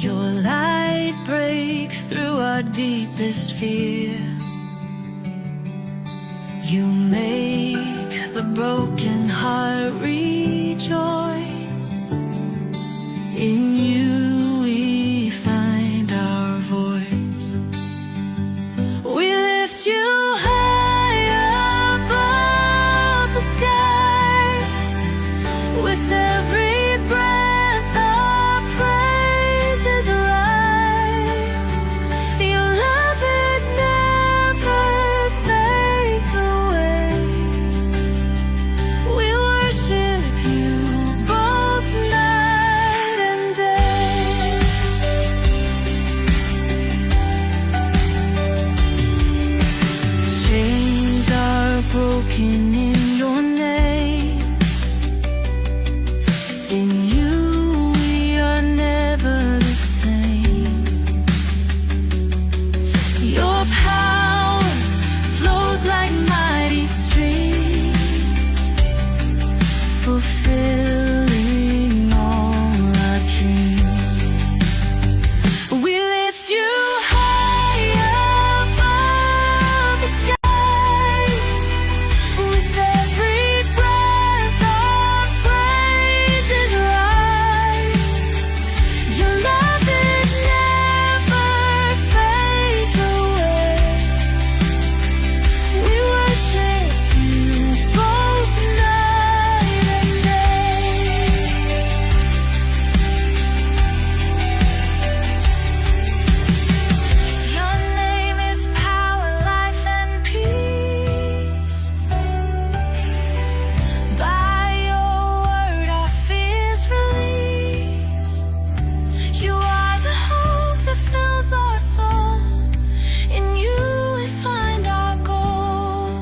Your light breaks through our deepest fear. You make the broken heart rejoice. In you we find our voice. We lift you high above the skies. With every breath our praises rise. Your love, it never fades away. We worship you both night and day. Chains are broken in your name. In you we are never the same. Your power flows like mighty streams, fulfilling all our dreams. We lift you high above the skies. With every breath our praises rise. Your love, it never fades away. We worship you both night and day. Your name is power, life, and peace. By your word our fears release. You are the hope that fills our soul. In you we find our goal.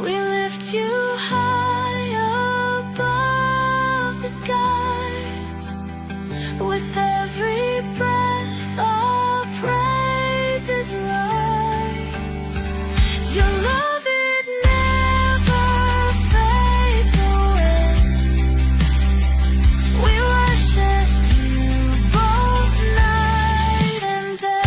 We lift you high above the skies. With every breath our praises rise. Your love, it never fades away. We worship you both night and day.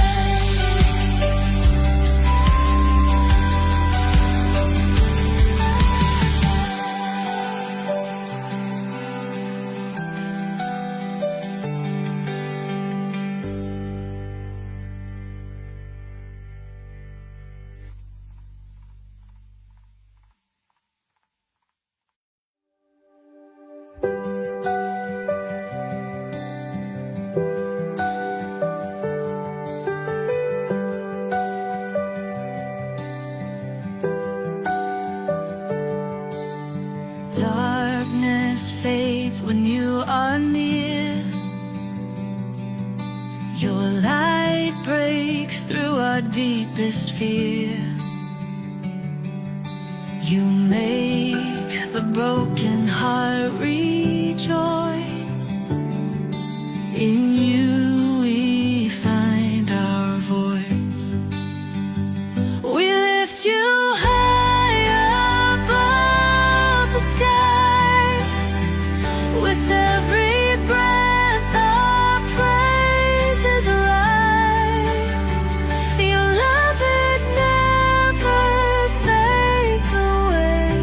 Darkness fades when you are near. Your light breaks through our deepest fear. You make the broken heart rejoice. In you we find our voice. We lift you high above the skies. With every breath our praises rise. Your love, it never fades away.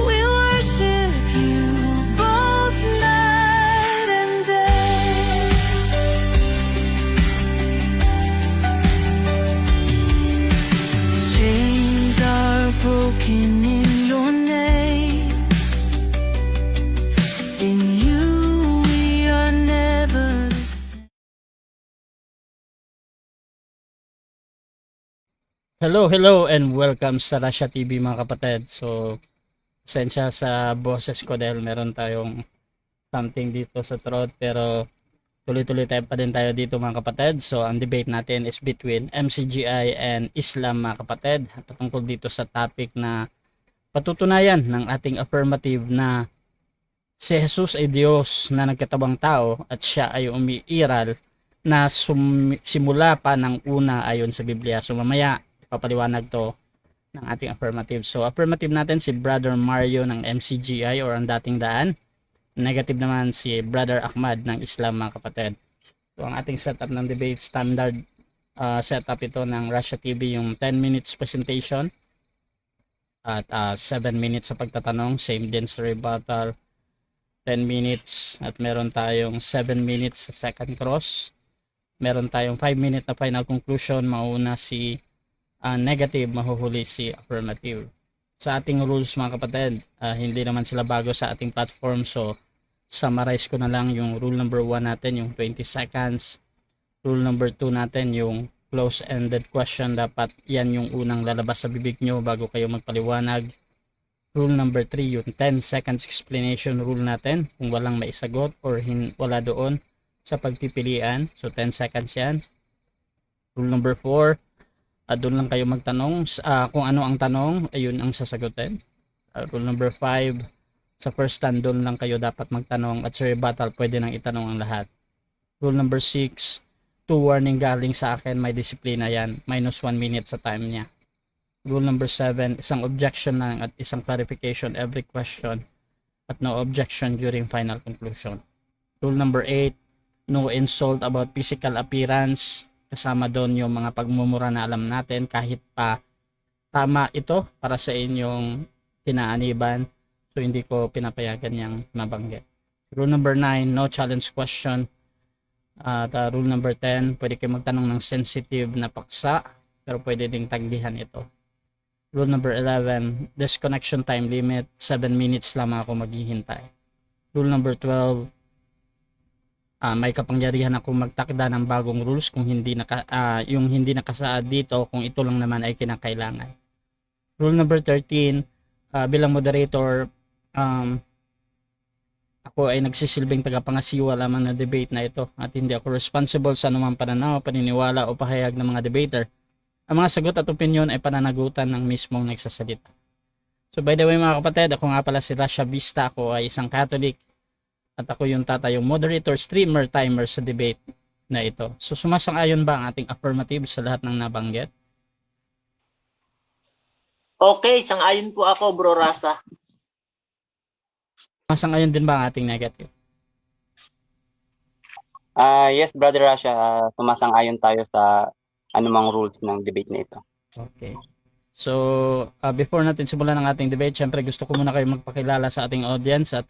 We worship you both night and day. Chains are broken in your name. In you we are never the same. Hello and welcome sa Russia TV mga kapatid. So, pasensya sa boses ko dahil meron tayong something dito sa throat, pero tuloy-tuloy pa din tayo dito mga kapatid. So, ang debate natin is between MCGI and Islam mga kapatid. Patungkol dito sa topic na patutunayan ng ating affirmative na si Jesus ay Diyos na nagkatabang tao at siya ay umiiral na simula pa ng una ayon sa Biblia. So mamaya papaliwanag to ng ating affirmative. So affirmative natin si Brother Mario ng MCGI or ang dating daan. Negative naman si Brother Ahmad ng Islam, mga kapatid. So ang ating setup ng debate, standard setup ito ng Russia TV, yung 10 minutes presentation at 7 minutes sa pagtatanong, same din sa rebuttal, 10 minutes, at meron tayong 7 minutes sa second cross, meron tayong 5 minute na final conclusion. Mauna si negative, mahuhuli si affirmative. Sa ating rules, mga kapatid, hindi naman sila bago sa ating platform, so summarize ko na lang yung rule number 1 natin, yung 20 seconds. Rule number 2 natin, yung close-ended question, dapat yan yung unang lalabas sa bibig nyo bago kayo magpaliwanag. Rule number 3, yung 10 seconds explanation rule natin, kung walang maisagot or wala doon sa pagpipilian, so 10 seconds yan. Rule number 4, doon lang kayo magtanong, kung ano ang tanong, ayun ang sasagutin. Rule number 5, sa first stand doon lang kayo dapat magtanong, at sa rebuttal pwede nang itanong ang lahat. Rule number 6, 2 warning galing sa akin, may disiplina yan, minus 1 minute sa time niya. Rule number 7, isang objection lang at isang clarification every question, at no objection during final conclusion. Rule number 8, no insult about physical appearance, kasama doon yung mga pagmumura na alam natin kahit pa tama ito para sa inyong tinaaniban, so hindi ko pinapayagan yung mabanggit. Rule number 9, no challenge question. At rule number 10, pwede kayo magtanong ng sensitive na paksa, pero pwede ding tanggihan ito. Rule number 11, disconnection time limit, 7 minutes lang ako maghihintay. Rule number 12, may kapangyarihan ako magtakda ng bagong rules kung yung hindi nakasaad dito, kung ito lang naman ay kinakailangan. Rule number 13, bilang moderator, ako ay nagsisilbing tagapangasiwa lamang na debate na ito, at hindi ako responsible sa anumang pananaw, paniniwala o pahayag ng mga debater. Ang mga sagot at opinion ay pananagutan ng mismong nagsasalita. So by the way, mga kapatid, ako nga pala si Rasha Vista. Ako ay isang Catholic, at ako yung tatayong moderator, streamer, timer sa debate na ito. So sumasang-ayon ba ang ating affirmative sa lahat ng nabanggit? Okay, sang-ayon po ako, Bro Rasa. Sumasang-ayon din ba ang ating negative? Yes, Brother Rasha, sumasang-ayon tayo sa anumang rules ng debate na ito. Okay. So, before natin simulan ang ating debate, syempre gusto ko muna kayo magpakilala sa ating audience, at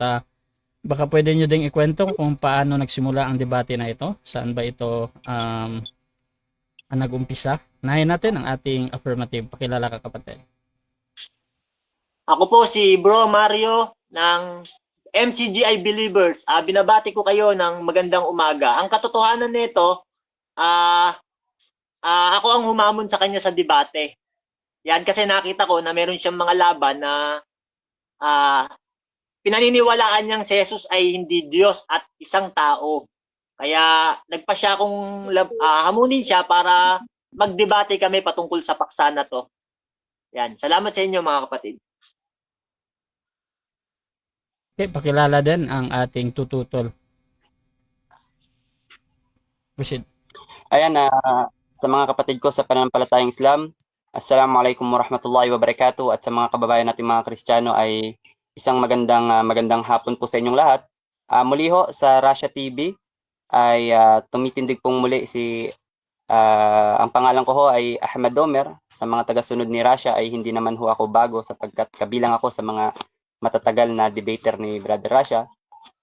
baka pwede nyo ding ikwento kung paano nagsimula ang debate na ito. Saan ba ito nag-umpisa? Nahin natin ang ating affirmative. Pakilala ka, kapatid. Ako po si Bro Mario ng MCGI Believers. Binabati ko kayo ng magandang umaga. Ang katotohanan nito, ako ang humamon sa kanya sa debate. Yan kasi nakita ko na meron siyang mga laban na pinaniniwalaan niyang si Jesus ay hindi Diyos at isang tao. Kaya nagpa siya kung hamunin siya para magdebate kami patungkol sa paksa na to. Yan. Salamat sa inyo, mga kapatid. Okay, pakilala din ang ating tututol. Proceed. Ayan, sa mga kapatid ko sa pananampalatayang Islam, Assalamualaikum warahmatullahi wabarakatuh, at sa mga kababayan natin mga Kristiyano ay isang magandang hapon po sa inyong lahat. Muli ho sa Russia TV ay tumitindig pong muli ang pangalan ko ho ay Ahmad Omer. Sa mga tagasunod ni Russia ay hindi naman ho ako bago, sapagkat kabilang ako sa mga matatagal na debater ni Brother Russia.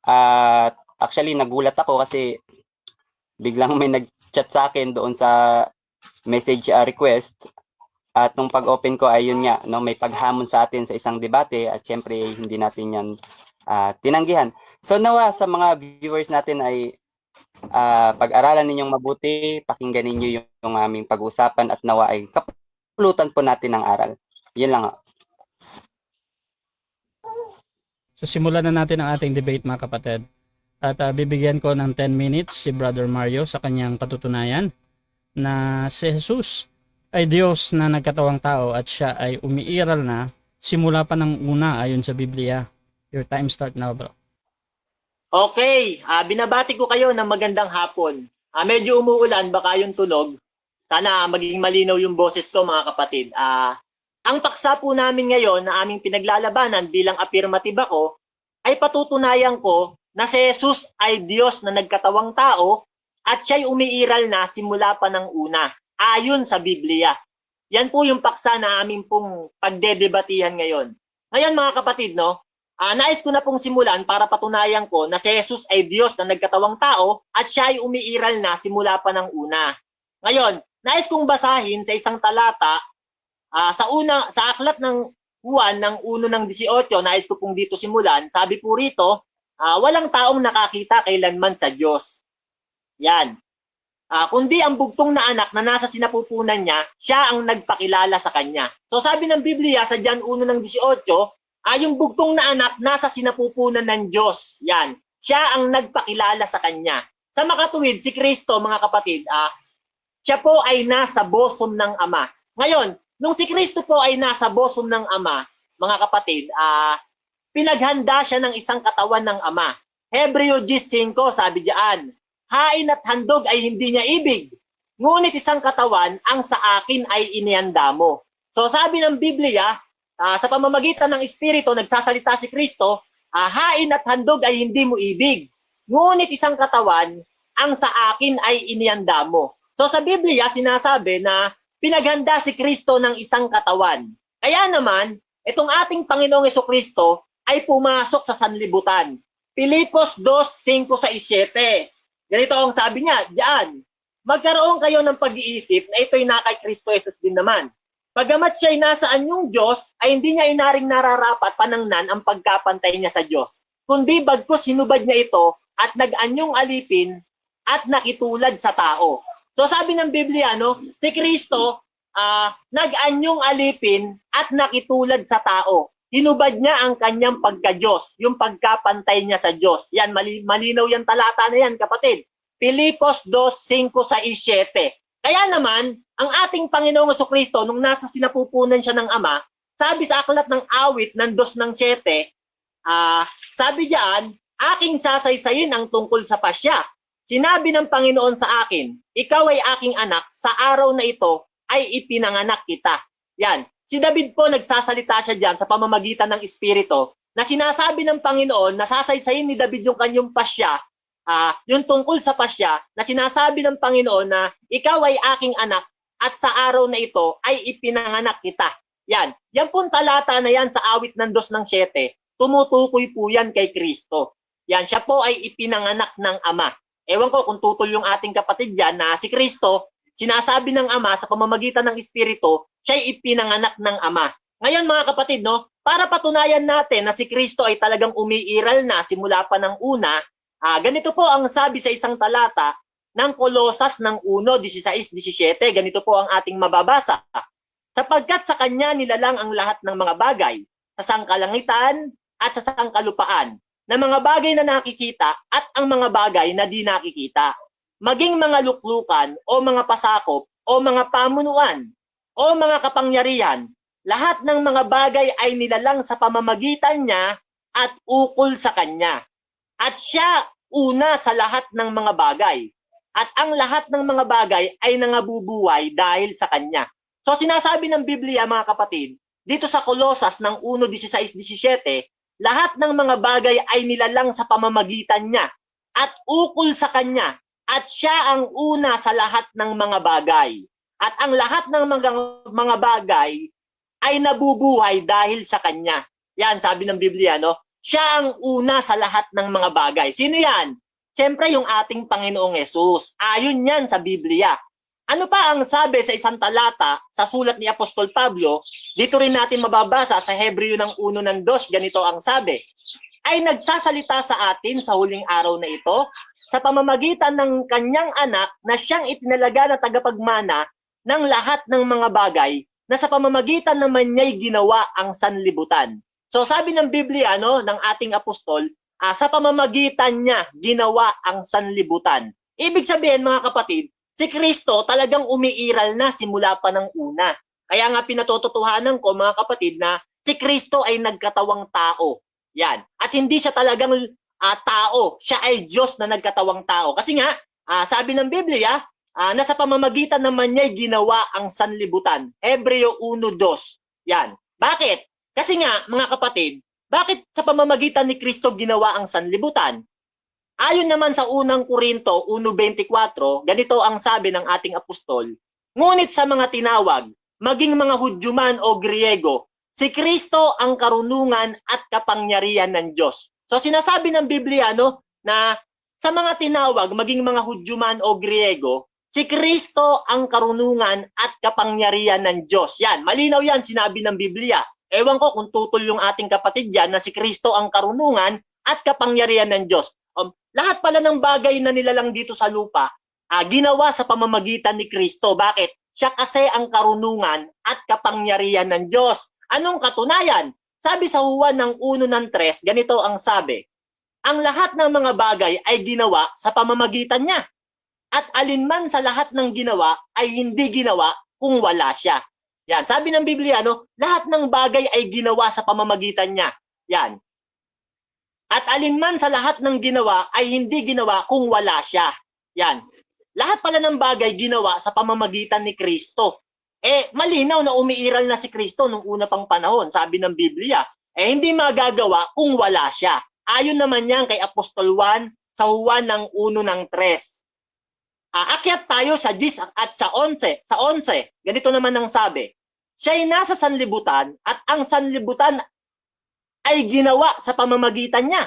At actually nagulat ako kasi biglang may nag-chat sa akin doon sa message request, at nung pag-open ko ay yun nga, no, may paghamon sa atin sa isang debate, at syempre hindi natin yan tinanggihan. So nawa sa mga viewers natin ay pag-aralan ninyong mabuti, pakinggan ninyo yung aming pag-uusapan, at nawa ay kapulutan po natin ng aral. Yun lang. So simulan na natin ang ating debate, mga kapatid. At bibigyan ko ng 10 minutes si Brother Mario sa kanyang patutunayan na si Jesus ay Diyos na nagkatawang tao, at siya ay umiiral na simula pa ng una ayon sa Biblia. Your time start now, bro. Okay, binabati ko kayo ng magandang hapon. Medyo umuulan, baka yung tunog. Sana maging malinaw yung boses ko, mga kapatid. Ang paksa po namin ngayon na aming pinaglalabanan bilang affirmative ako ay patutunayan ko na si Jesus ay Diyos na nagkatawang tao at siya'y umiiral na simula pa ng una, ayon sa Biblia. Yan po yung paksa na amin pong pagdedebatihan ngayon. Ngayon mga kapatid, no, nais ko na pong simulan para patunayan ko na si Jesus ay Diyos na nagkatawang tao at siya ay umiiral na simula pa ng una. Ngayon, nais kong basahin sa isang talata sa aklat ng Juan ng 1:18, nais ko pong dito simulan. Sabi po rito, walang taong nakakita kailanman sa Diyos. Yan. Kundi ang bugtong na anak na nasa sinapupunan niya, siya ang nagpakilala sa kanya. So sabi ng Biblia sa John 1:18, yung bugtong na anak nasa sinapupunan ng Diyos. Yan. Siya ang nagpakilala sa kanya. Sa makatuwid, si Kristo, mga kapatid, siya po ay nasa bosom ng Ama. Ngayon, nung si Kristo po ay nasa bosom ng Ama, mga kapatid, pinaghanda siya ng isang katawan ng Ama. Hebreo 10:5, sabi diyan, hain at handog ay hindi niya ibig, ngunit isang katawan ang sa akin ay inihanda mo. So sabi ng Biblia, sa pamamagitan ng Espiritu, nagsasalita si Kristo, hain at handog ay hindi mo ibig, ngunit isang katawan ang sa akin ay inihanda mo. So sa Biblia, sinasabi na pinaghanda si Kristo ng isang katawan. Kaya naman, itong ating Panginoong Jesucristo ay pumasok sa sanlibutan. Pilipos 2:5-7. Ganito ang sabi niya, diyan, magkaroon kayo ng pag-iisip na ito'y na kay Kristo Jesus din naman. Pagamat siya'y nasa anyong Diyos, ay hindi niya inaring nararapat panangnan ang pagkapantay niya sa Diyos. Kundi bagkus hinubad niya ito at nag-anyong alipin at nakitulad sa tao. So sabi ng Biblia, no, si Kristo nag-anyong alipin at nakitulad sa tao. Hinubad niya ang kanyang pagka-Diyos, yung pagkapantay niya sa Diyos. Yan, malinaw yung talata na yan, kapatid. Pilipos 2:5-7. Kaya naman, ang ating Panginoong Jesucristo, nung nasa sinapupunan siya ng Ama, sabi sa aklat ng awit ng 2:7, sabi diyan, aking sasaysayin ang tungkol sa pasya. Sinabi ng Panginoon sa akin, ikaw ay aking anak, sa araw na ito ay ipinanganak kita. Yan. Si David po, nagsasalita siya diyan sa pamamagitan ng Espiritu na sinasabi ng Panginoon na sasaysayin ni David yung kanyang pasya, yung tungkol sa pasya, na sinasabi ng Panginoon na ikaw ay aking anak at sa araw na ito ay ipinanganak kita. Yan. Yan pong talata na yan sa awit ng 2:7, tumutukoy po yan kay Kristo. Yan, siya po ay ipinanganak ng Ama. Ewan ko kung tutol yung ating kapatid dyan na si Kristo, sinasabi ng Ama sa pamamagitan ng Espiritu, siya'y ipinanganak ng Ama. Ngayon mga kapatid, no, para patunayan natin na si Kristo ay talagang umiiral na simula pa ng una, ganito po ang sabi sa isang talata ng Kolosas ng 1:16-17. Ganito po ang ating mababasa. Sapagkat sa kanya nilalang ang lahat ng mga bagay, sa sangkalangitan at sa sangkalupaan, na mga bagay na nakikita at ang mga bagay na di nakikita, maging mga luklukan o mga pasakop o mga pamunuan o mga kapangyarihan, lahat ng mga bagay ay nilalang sa pamamagitan niya at ukol sa kanya. At siya una sa lahat ng mga bagay. At ang lahat ng mga bagay ay nangabubuhay dahil sa kanya. So sinasabi ng Biblia, mga kapatid, dito sa Kolosas ng 1:16-17, lahat ng mga bagay ay nilalang sa pamamagitan niya at ukol sa kanya. At siya ang una sa lahat ng mga bagay. At ang lahat ng mga bagay ay nabubuhay dahil sa kanya. Yan, sabi ng Biblia, no? Siya ang una sa lahat ng mga bagay. Sino yan? Siyempre, yung ating Panginoong Hesus. Ayon yan sa Biblia. Ano pa ang sabi sa isang talata sa sulat ni Apostol Pablo? Dito rin natin mababasa sa Hebreo ng 1:2. Ganito ang sabi. Ay nagsasalita sa atin sa huling araw na ito sa pamamagitan ng kanyang anak na siyang itinalaga na tagapagmana ng lahat ng mga bagay na sa pamamagitan naman niya'y ginawa ang sanlibutan. So sabi ng Biblia, no, ng ating apostol, sa pamamagitan niya ginawa ang sanlibutan. Ibig sabihin mga kapatid, si Kristo talagang umiiral na simula pa ng una. Kaya nga pinatototohanan ko mga kapatid na si Kristo ay nagkatawang tao. Yan. At hindi siya talagang tao. Siya ay Diyos na nagkatawang tao. Kasi nga, sabi ng Biblia, na sa pamamagitan naman niya'y ginawa ang sanlibutan. Hebreo 1:2. Yan. Bakit? Kasi nga, mga kapatid, Bakit sa pamamagitan ni Kristo ginawa ang sanlibutan? Ayon naman sa unang Korinto 1:24, ganito ang sabi ng ating apostol, ngunit sa mga tinawag, maging mga Hudyo man o Griego, si Kristo ang karunungan at kapangyarihan ng Diyos. So sinasabi ng Biblia na sa mga tinawag, maging mga Hudyo man o Griego, si Kristo ang karunungan at kapangyarihan ng Diyos. Yan, malinaw yan, sinabi ng Biblia. Ewan ko kung tutol yung ating kapatid yan na si Kristo ang karunungan at kapangyarihan ng Diyos. Lahat pala ng bagay na nilalang dito sa lupa, ginawa sa pamamagitan ni Kristo. Bakit? Siya kasi ang karunungan at kapangyarihan ng Diyos. Anong katunayan? Sabi sa Juan ng 1:3, ganito ang sabi, ang lahat ng mga bagay ay ginawa sa pamamagitan niya. At alinman sa lahat ng ginawa ay hindi ginawa kung wala siya. Yan, sabi ng Biblia, lahat ng bagay ay ginawa sa pamamagitan niya. Yan. At alinman sa lahat ng ginawa ay hindi ginawa kung wala siya. Yan. Lahat pala ng bagay ginawa sa pamamagitan ni Kristo. Malinaw na umiiral na si Kristo nung una pang panahon, sabi ng Biblia. Hindi magagawa kung wala siya. Ayon naman yan kay Apostol Juan sa Juan ng 1:3. Aakyat tayo sa 10 at sa 11. Sa 11, ganito naman ang sabi. Siya'y nasa sanlibutan at ang sanlibutan ay ginawa sa pamamagitan niya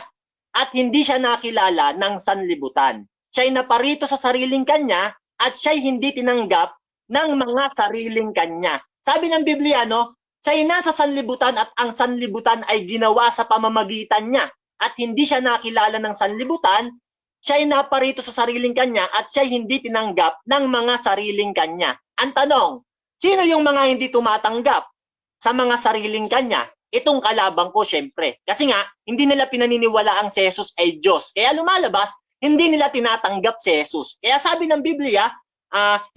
at hindi siya nakilala ng sanlibutan. Siya'y naparito sa sariling kanya at siya'y hindi tinanggap ng mga sariling kanya. Sabi ng Biblia, siya'y nasa sanlibutan at ang sanlibutan ay ginawa sa pamamagitan niya at hindi siya nakilala ng sanlibutan. Siya'y naparito sa sariling kanya at siya'y hindi tinanggap ng mga sariling kanya. Ang tanong, sino yung mga hindi tumatanggap sa mga sariling kanya? Itong kalabang ko, syempre. Kasi nga, hindi nila pinaniniwala ang si Jesus ay Diyos. Kaya lumalabas, hindi nila tinatanggap si Jesus. Kaya sabi ng Biblia,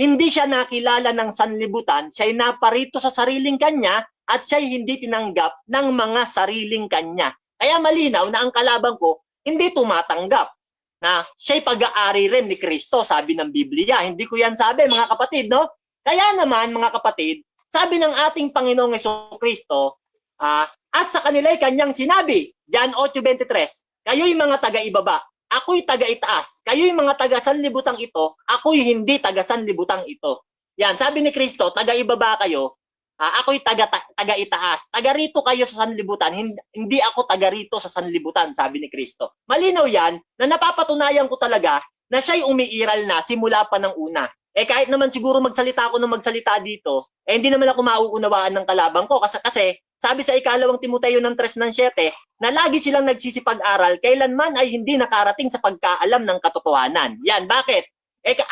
hindi siya nakilala ng sanlibutan, siya'y naparito sa sariling kanya at siya'y hindi tinanggap ng mga sariling kanya. Kaya malinaw na ang kalabang ko, hindi tumatanggap na siya'y pag-aari rin ni Kristo, sabi ng Biblia. Hindi ko yan sabi, mga kapatid, Kaya naman, mga kapatid, sabi ng ating Panginoong Jesucristo, at sa kanila'y kanyang sinabi, John 8:23, kayo'y mga taga-ibaba, ako'y taga-itaas, kayo'y mga taga-sanlibutang ito, ako'y hindi taga-sanlibutang ito. Yan, sabi ni Kristo, taga-ibaba kayo, ako'y taga-itaas, taga-rito kayo sa sanlibutan, hindi ako taga-rito sa sanlibutan, sabi ni Kristo. Malinaw yan na napapatunayan ko talaga na siya'y umiiral na simula pa ng una. Kahit naman siguro magsalita ako ng magsalita dito, hindi naman ako mauunawaan ng kalabang ko kasi sabi sa 2 Timoteo 3:7 na lagi silang nagsisipag-aral, kailanman ay hindi nakarating sa pagkaalam ng katotohanan. Yan, bakit?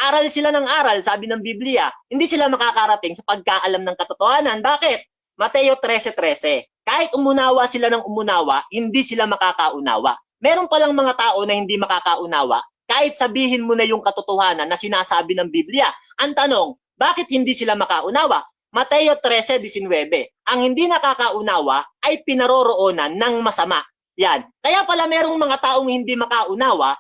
Aral sila ng aral, sabi ng Biblia, hindi sila makakarating sa pagkaalam ng katotohanan. Bakit? Mateo 13:13. Kahit umunawa sila ng umunawa, hindi sila makakaunawa. Meron palang mga tao na hindi makakaunawa, kahit sabihin mo na yung katotohanan na sinasabi ng Biblia. Ang tanong, bakit hindi sila makaunawa? Mateo 13:19. Ang hindi nakakaunawa ay pinaroroonan ng masama. Yan. Kaya pala merong mga taong hindi makaunawa,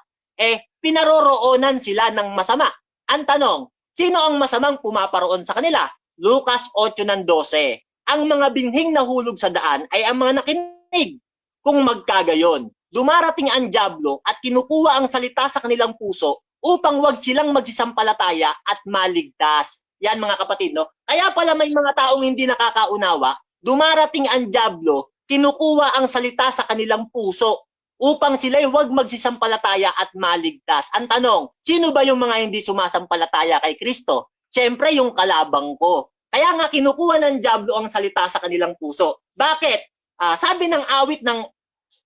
pinaroroonan sila ng masama. Ang tanong, sino ang masamang pumaparoon sa kanila? Lucas 8:12. Ang mga binhing nahulog sa daan ay ang mga nakinig. Kung magkagayon, dumarating ang dyablo at kinukuha ang salita sa kanilang puso upang wag silang magsisampalataya at maligtas. Yan, mga kapatid, Kaya pala may mga taong hindi nakakaunawa, dumarating ang dyablo, kinukuha ang salita sa kanilang puso upang sila'y wag magsisampalataya at maligtas. Ang tanong, sino ba yung mga hindi sumasampalataya kay Kristo? Siyempre, yung kalabang ko. Kaya nga kinukuha ng dyablo ang salita sa kanilang puso. Bakit? Sabi ng awit ng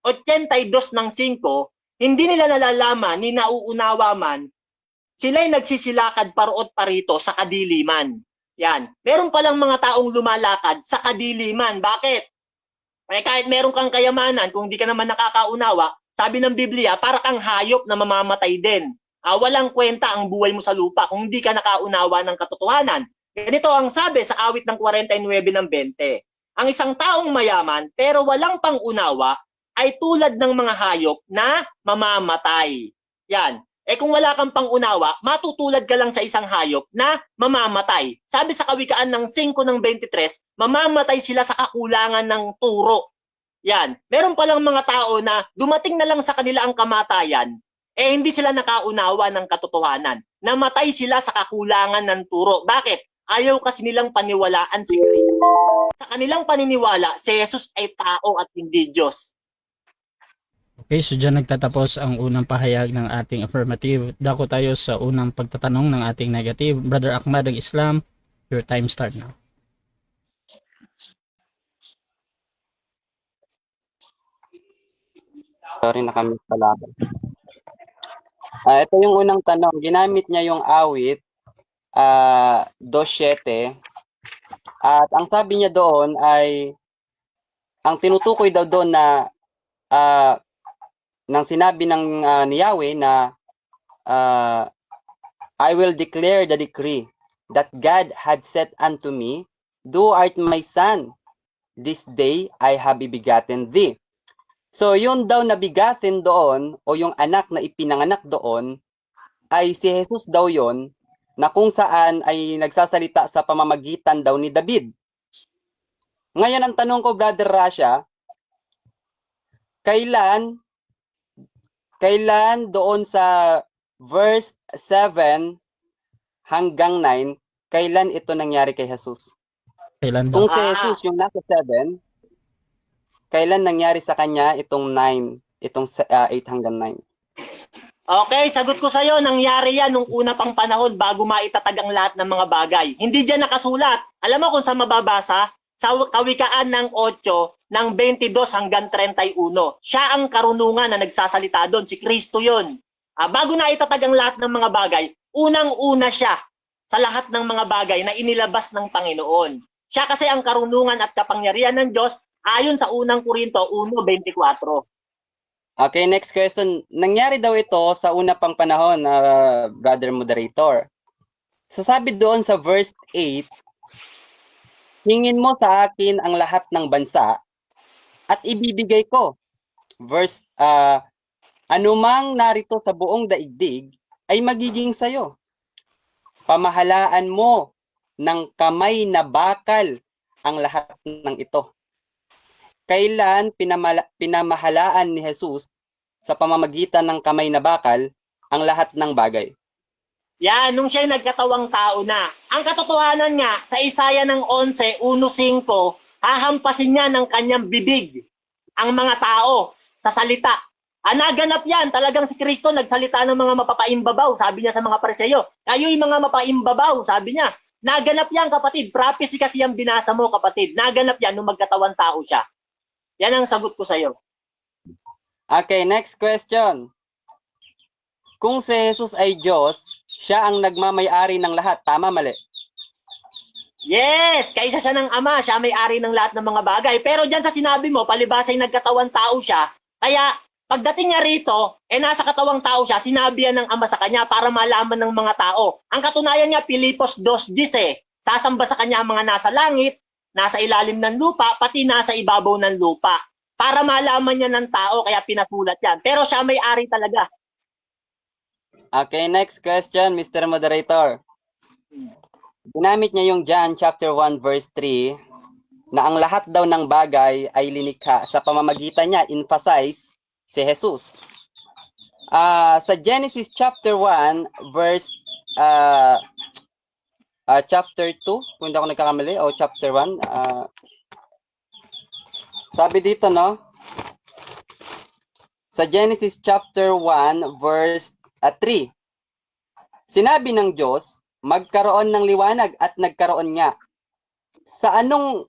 82:5, hindi nila nalalaman ni nauunawa man, sila'y nagsisilakad paroot parito sa kadiliman. Yan. Meron palang mga taong lumalakad sa kadiliman. Bakit? Kahit meron kang kayamanan, kung di ka naman nakakaunawa, sabi ng Biblia, para kang hayop na mamamatay din. Walang kwenta ang buhay mo sa lupa kung hindi ka nakaunawa ng katotohanan. Ganito ang sabi sa awit ng 49:20. Ang isang taong mayaman pero walang pangunawa ay tulad ng mga hayop na mamamatay. Yan. Kung wala kang pangunawa, matutulad ka lang sa isang hayop na mamamatay. Sabi sa Kawikaan ng 5:23, mamamatay sila sa kakulangan ng turo. Yan. Meron palang mga tao na dumating na lang sa kanila ang kamatayan, hindi sila nakaunawa ng katotohanan. Namatay sila sa kakulangan ng turo. Bakit? Ayaw kasi nilang paniwalaan si Kristo. Sa kanilang paniniwala, si Jesus ay tao at hindi Diyos. Okay, so dyan nagtatapos ang unang pahayag ng ating affirmative. Dako tayo sa unang pagtatanong ng ating negative. Brother Ahmad ng Islam, your time start now. Sorry, nakamit pala ako. Ito yung unang tanong. Ginamit niya yung awit 2:7. At ang sabi niya doon ay, ang tinutukoy daw doon na nang sinabi ng ni Yahweh na I will declare the decree that God had said unto me, Thou art my son, this day I have begotten thee. So yun daw na bigatin doon o yung anak na ipinanganak doon ay si Jesus daw yon na kung saan ay nagsasalita sa pamamagitan daw ni David. Ngayon ang tanong ko, Brother Rasha, kailan doon sa verse 7 hanggang 9, kailan ito nangyari kay Jesus? Kailan Kung daw? si Jesus yung nasa 7, kailan nangyari sa kanya itong 9, itong 8 hanggang 9? Okay, sagot ko sa'yo, nangyari yan nung una pang panahon bago maitatag ang lahat ng mga bagay. Hindi dyan nakasulat. Alam mo kung saan mababasa? Sa Kawikaan ng 8, ng 22 hanggang 31. Siya ang karunungan na nagsasalita doon. Si Kristo yun. Bago na itatag ang lahat ng mga bagay, unang-una siya sa lahat ng mga bagay na inilabas ng Panginoon. Siya kasi ang karunungan at kapangyarihan ng Diyos ayon sa unang Korinto 1:24. Okay, next question. Nangyari daw ito sa una pang panahon, Brother Moderator. Sasabi doon sa verse 8, hingin mo sa akin ang lahat ng bansa at ibibigay ko. Verse, anumang narito sa buong daigdig ay magiging sayo. Pamahalaan mo ng kamay na bakal ang lahat ng ito. Kailan pinamahalaan ni Jesus sa pamamagitan ng kamay na bakal ang lahat ng bagay? Yan, nung siya'y nagkatawang tao na. Ang katotohanan nga, sa Isaya ng 11, 1:5, hahampasin niya ng kanyang bibig ang mga tao sa salita. Naganap yan, talagang si Kristo nagsalita ng mga mapapaimbabaw, sabi niya sa mga Pariseo. Kayo'y mga mapaimbabaw, sabi niya. Naganap yan, kapatid. Prophecy kasi yung binasa mo, kapatid. Naganap yan nung magkatawang tao siya. Yan ang sagot ko sa'yo. Okay, next question. Kung si Jesus ay Diyos, siya ang nagmamay-ari ng lahat. Tama, mali? Yes! Kaisa siya ng Ama, siya may-ari ng lahat ng mga bagay. Pero dyan sa sinabi mo, palibasay nagkatawang tao siya. Kaya pagdating niya rito, nasa katawang tao siya, sinabi yan ng Ama sa kanya para malaman ng mga tao. Ang katunayan niya, Pilipos 2:10, sasamba sa kanya ang mga nasa langit, nasa ilalim ng lupa, pati nasa ibabaw ng lupa. Para malaman niya ng tao, kaya pinasulat yan. Pero siya may-ari talaga. Okay, next question, Mr. Moderator. Ginamit niya yung John chapter 1 verse 3 na ang lahat daw ng bagay ay linikha. Sa pamamagitan niya, emphasize si Jesus. Sa Genesis chapter 1 verse chapter 2, kung hindi ako nagkakamali, o chapter 1, sabi dito, no? Sa Genesis chapter 1 verse 3, sinabi ng Diyos, magkaroon ng liwanag at nagkaroon nga. Sa ano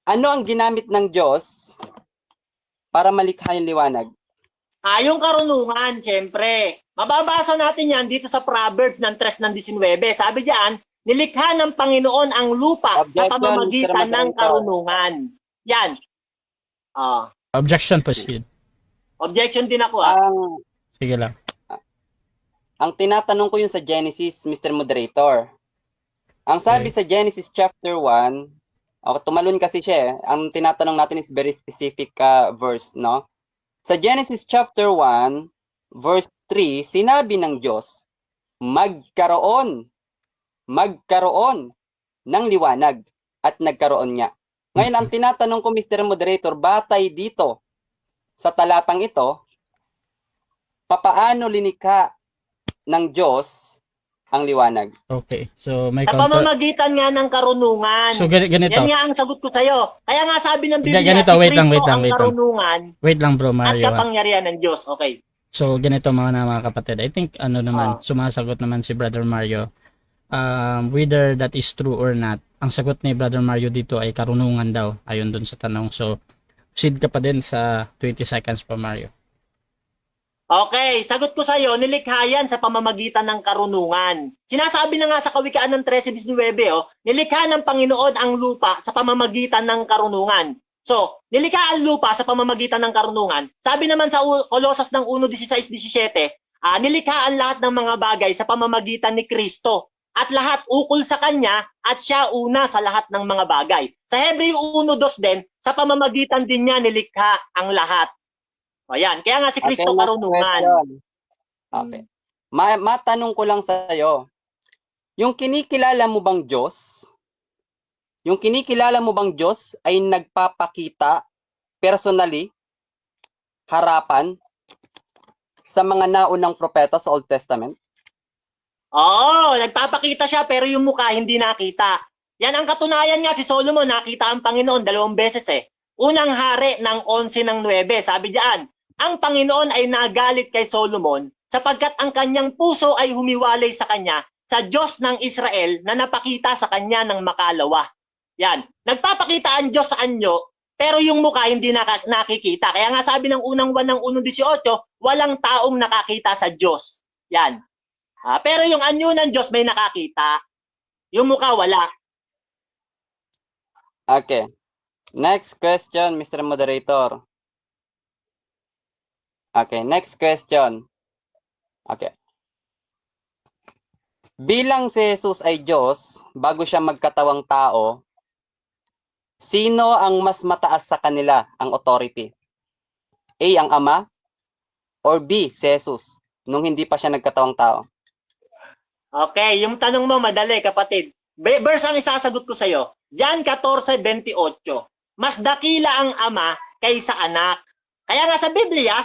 ang ginamit ng Diyos para malikha yung liwanag? Yung karunungan, syempre. Mababasa natin yan dito sa Proverbs ng 3:19. Sabi diyan, nilikha ng Panginoon ang lupa sa pamamagitan ng karunungan. Yan. Objection, proceed. Objection din ako. Sige lang. Ang tinatanong ko yun sa Genesis, Mr. Moderator. Ang sabi sa Genesis chapter 1, tumalon kasi siya eh. Ang tinatanong natin is very specific verse, no? Sa Genesis chapter 1, verse 3, sinabi ng Diyos, magkaroon ng liwanag at nagkaroon niya. Ngayon, ang tinatanong ko, Mr. Moderator, batay dito sa talatang ito, papaano linikha ng Diyos ang liwanag? Okay. So may Sa counter. pamamagitan nga ng karunungan. So ganito. Yan nga ang sagot ko sa'yo. Kaya nga sabi ng Biblia, Ganito, si wait lang, Kristo wait lang, ang wait lang. karunungan Wait lang bro at Mario. kapangyarihan ng Diyos. Okay. So ganito mga kapatid. I think naman sumasagot naman si Brother Mario. Whether that is true or not. Ang sagot ni Brother Mario dito ay karunungan daw ayon dun sa tanong. So proceed ka pa din sa 20 seconds pa Mario. Okay, sagot ko sa'yo, nilikha yan sa pamamagitan ng karunungan. Sinasabi na nga sa Kawikaan ng 13:19, nilikha ng Panginoon ang lupa sa pamamagitan ng karunungan. So, nilikha ang lupa sa pamamagitan ng karunungan. Sabi naman sa Kolosas ng 1:16-17, nilikha ang lahat ng mga bagay sa pamamagitan ni Kristo. At lahat ukol sa Kanya at Siya una sa lahat ng mga bagay. Sa Hebreo 1:2 din, sa pamamagitan din niya nilikha ang lahat. Ayan, kaya nga si Kristo next karunungan. question. Okay. Matanong ko lang sa iyo. Yung kinikilala mo bang Diyos? Yung kinikilala mo bang Diyos ay nagpapakita personally harapan sa mga naunang propeta sa Old Testament? Oo, nagpapakita siya pero yung mukha hindi nakita. Yan ang katunayan nga si Solomon, nakita ang Panginoon 2 beses eh. Unang hari ng 11:9, sabi diyan, ang Panginoon ay nagalit kay Solomon sapagkat ang kanyang puso ay humiwalay sa kanya sa Diyos ng Israel na napakita sa kanya ng makalawa. Yan. Nagpapakita ang Diyos sa anyo, pero yung mukha hindi nakikita. Kaya nga sabi ng unang 1 ng 1:18, walang taong nakakita sa Diyos. Yan. Pero yung anyo ng Diyos may nakakita. Yung mukha wala. Okay. Next question, Mr. Moderator. Okay, next question. Okay. Bilang si Jesus ay Diyos, bago siya magkatawang tao, sino ang mas mataas sa kanila, ang authority? A, ang Ama, or B, si Jesus, nung hindi pa siya nagkatawang tao? Okay, yung tanong mo madali kapatid. Verse ang isasagot ko sa'yo. John 14:28. Mas dakila ang Ama kaysa anak. Kaya nga sa Biblia,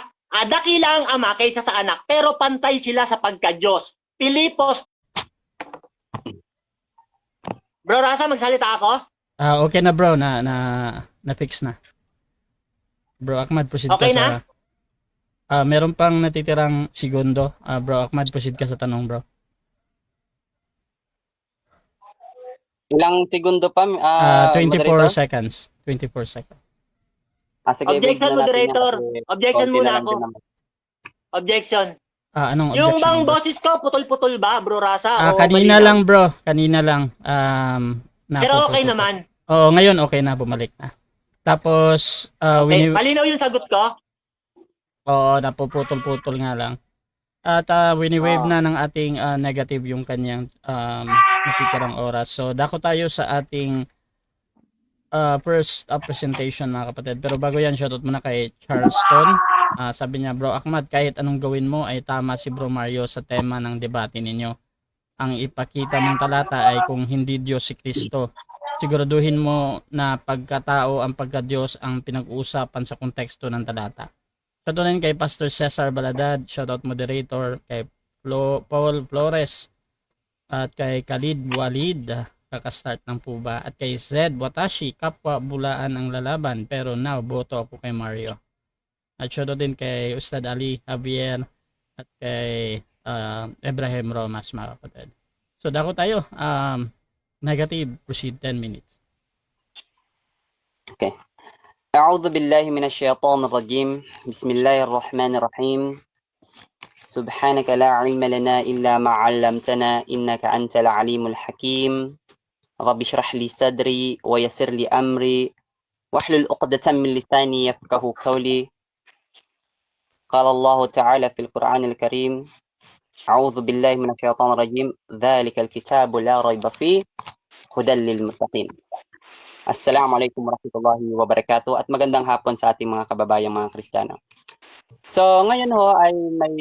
dakila ang Ama kaysa sa anak, pero pantay sila sa pagka-Diyos. Pilipos. Bro Rasa, magsalita ako? Okay na bro, na-fix na. Bro Ahmad, proceed Okay ka na? sa... meron pang natitirang segundo. Bro Ahmad, proceed ka sa tanong bro. Ilang segundo pa, 24 moderator? seconds. 24 seconds. Sige, Objection, wait na natin moderator. yan kasi Objection konti muna na lang ako. din naman. Objection. Anong Yung objection bang bro? boses ko, putol-putol ba, Bro Rasa? O Kanina malinaw? lang bro. Kanina lang. Pero okay napuputol. naman. Oo, ngayon okay na, bumalik na. Tapos, Okay, malinaw yung sagot ko? Oo, napuputol-putol nga lang. At wini-wave na ng ating negative yung kanyang natitirang oras. So, dako tayo sa ating first presentation mga kapatid. Pero bago yan, shoutout muna kay Charleston. Sabi niya, Bro Ahmad, kahit anong gawin mo ay tama si Bro Mario sa tema ng debate ninyo. Ang ipakita mong talata ay kung hindi Diyos si Kristo. Siguraduhin mo na pagkatao ang pagka-Diyos ang pinag-uusapan sa konteksto ng talata. Shoutout kay Pastor Cesar Baladad, shoutout moderator, kay Paul Flores, at kay Khalid Walid, kakastart ng puba, at kay Zed Watashi, kapwa bulaan ang lalaban, pero now boto ako kay Mario. At shoutout din kay Ustad Ali Javier, at kay Ibrahim Romas, mga kapatid. So dako tayo, negative, proceed 10 minutes. Okay. أعوذ بالله من الشيطان الرجيم بسم الله الرحمن الرحيم سبحانك لا علم لنا إلا ما علمتنا إنك أنت العليم الحكيم رب اشرح لي صدري ويسر لي أمري واحلل عقدة من لساني يفقه قولي قال الله تعالى في القرآن الكريم أعوذ بالله من الشيطان الرجيم ذلك الكتاب لا ريب فيه هدى للمتقين. Assalamualaikum warahmatullahi wabarakatuh at magandang hapon sa ating mga kababayang mga Kristiyano. So ngayon ho ay may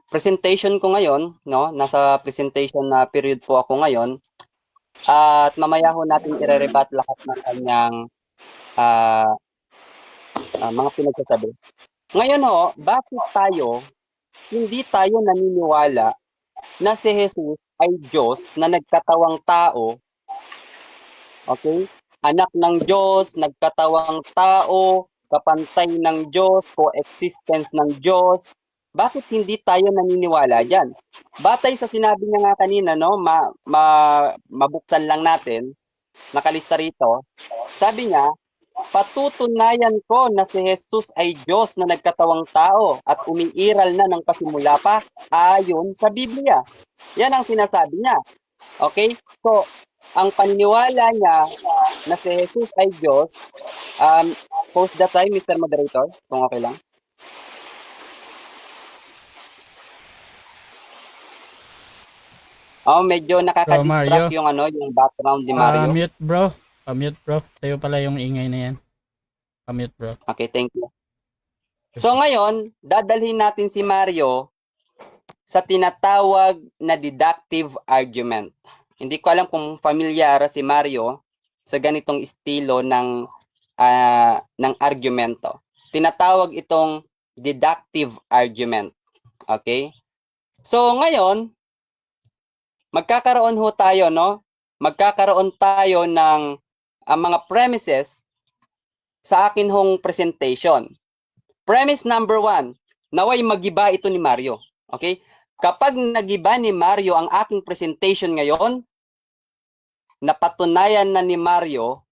presentation ko ngayon, no? Nasa presentation na period po ako ngayon. At mamaya ho natin ire-rebut lahat ng kanyang ah, mga pinagsasabi. Ngayon ho, bakit hindi tayo naniniwala na si Jesus ay Diyos na nagkatawang tao, okay? Anak ng Diyos, nagkatawang tao, kapantay ng Diyos, coexistence ng Diyos. Bakit hindi tayo naniniwala diyan? Batay sa sinabi niya nga kanina, no, mabuksan lang natin, nakalista rito. Sabi niya, patutunayan ko na si Jesus ay Diyos na nagkatawang tao at umiiral na ng pasimula pa ayon sa Biblia. Yan ang sinasabi niya. Okay? So, ang paniniwala niya na si Jesus ay Diyos, post the time, Mr. Moderator, kung okay lang. Oh, medyo nakaka-distract yung yung background ni Mario. Mute bro. Mute bro. Tayo pala yung ingay na yan. Mute bro. Okay, thank you. So ngayon, dadalhin natin si Mario sa tinatawag na deductive argument. Hindi ko alam kung familiar si Mario sa ganitong estilo ng argumento. Tinatawag itong deductive argument. Okay? So ngayon, magkakaroon ho tayo, no? Magkakaroon tayo ng mga premises sa akin hong presentation. Premise number 1, naway magiba ito ni Mario. Okay? Kapag nagiba ni Mario ang aking presentation ngayon, napatunayan na ni Mario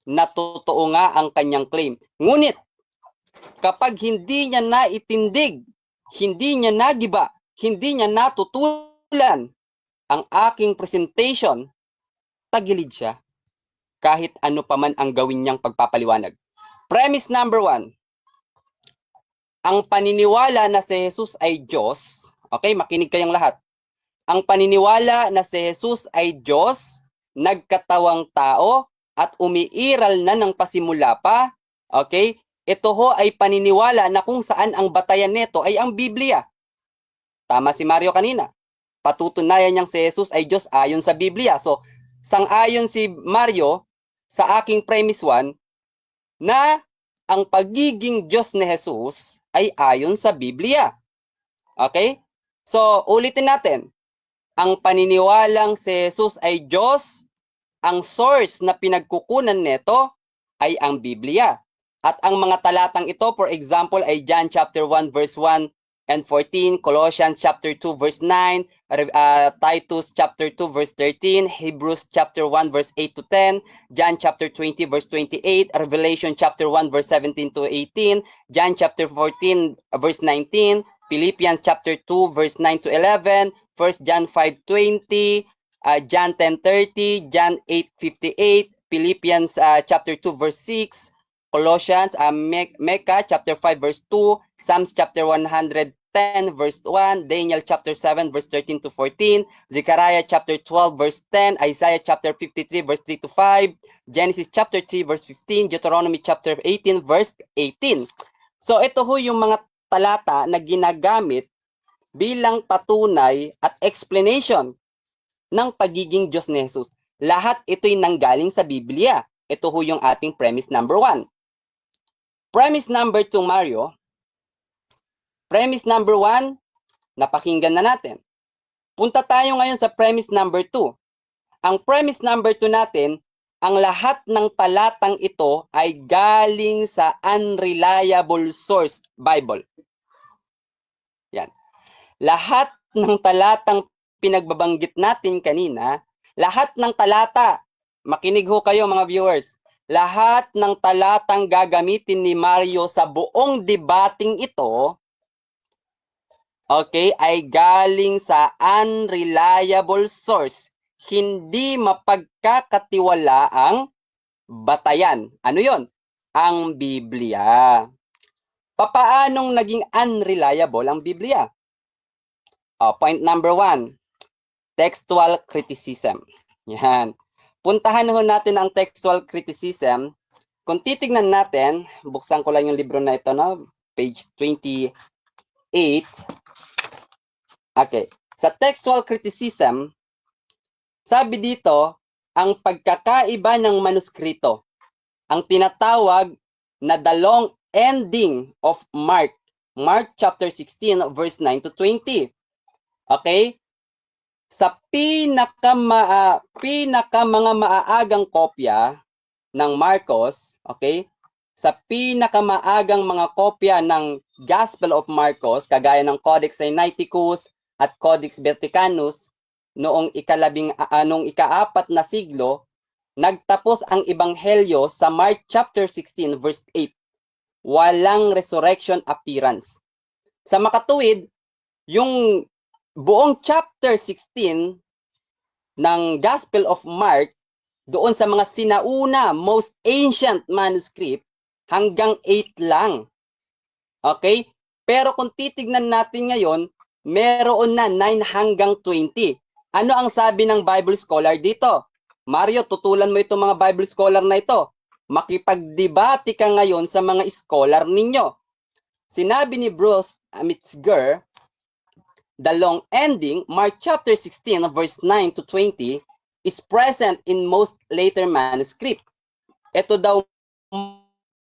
na totoo nga ang kanyang claim. Ngunit, kapag hindi niya naitindig, hindi niya nagiba, hindi niya natutulan ang aking presentation, tagilid siya kahit ano pa man ang gawin niyang pagpapaliwanag. Premise number 1, ang paniniwala na si Jesus ay Diyos, okay, makinig kayong lahat. Ang paniniwala na si Jesus ay Diyos, nagkatawang tao, at umiiral na ng pasimula pa, okay, ito ho ay paniniwala na kung saan ang batayan nito ay ang Biblia. Tama si Mario kanina. Patutunayan niyang si Jesus ay Diyos ayon sa Biblia. So, sang-ayon si Mario sa aking premise 1 na ang pagiging Diyos ni Jesus ay ayon sa Biblia. Okay? So, ulitin natin. Ang paniniwalang si Jesus ay Diyos, ang source na pinagkukunan nito ay ang Biblia. At ang mga talatang ito, for example, ay John chapter 1 verse 1 and 14, Colossians chapter 2 verse 9, Titus chapter 2 verse 13, Hebrews chapter 1 verse 8 to 10, John chapter 20 verse 28, Revelation chapter 1 verse 17 to 18, John chapter 14 verse 19, Philippians chapter 2 verse 9 to 11, 1 John 5:20, John 10:30, John 8:58, Philippians chapter 2 verse 6, Colossians, Micah chapter 5 verse 2, Psalms chapter 110 verse 1, Daniel chapter 7 verse 13 to 14, Zechariah chapter 12 verse 10, Isaiah chapter 53 verse 3 to 5, Genesis chapter 3 verse 15, Deuteronomy chapter 18 verse 18. So ito ho yung mga talata na ginagamit bilang patunay at explanation ng pagiging Diyos ni Jesus. Lahat ito'y nanggaling sa Biblia. Ito ho yung ating premise number 1. Premise number 2, Mario. Premise number 1, napakinggan na natin. Punta tayo ngayon sa premise number 2. Ang premise number 2 natin, ang lahat ng talatang ito ay galing sa unreliable source, Bible. Yan. Lahat ng talatang pinagbabanggit natin kanina, lahat ng talata, makinig ho kayo mga viewers, lahat ng talatang gagamitin ni Mario sa buong debating ito, okay, ay galing sa unreliable source. Hindi mapagkakatiwalaang batayan. Ano yon? Ang Biblia. Papaanong naging unreliable ang Biblia? Point number 1, textual criticism. Yan. Puntahan ho natin ang textual criticism. Kung titignan natin, buksan ko lang yung libro na ito, no? Page 28. Okay. Sa textual criticism, sabi dito, ang pagkakaiba ng manuskrito, ang tinatawag na the long ending of Mark. Mark chapter 16 verse 9 to 20. Okay? Sa mga maaagang kopya ng Marcos, okay? Sa pinakamaagang mga kopya ng Gospel of Marcos, kagaya ng Codex Sinaiticus at Codex Vaticanus, noong ika-4 na siglo, nagtapos ang ebanghelyo sa Mark chapter 16 verse 8. Walang resurrection appearance. Sa makatuwid, yung buong chapter 16 ng Gospel of Mark, doon sa mga sinauna, most ancient manuscript, hanggang 8 lang. Okay? Pero kung titignan natin ngayon, meron na 9 hanggang 20. Ano ang sabi ng Bible scholar dito? Mario, tutulan mo itong mga Bible scholar na ito. Makipagdebate ka ngayon sa mga scholar ninyo. Sinabi ni Bruce Metzger, the long ending, Mark chapter 16, verse 9 to 20, is present in most later manuscript. Ito daw,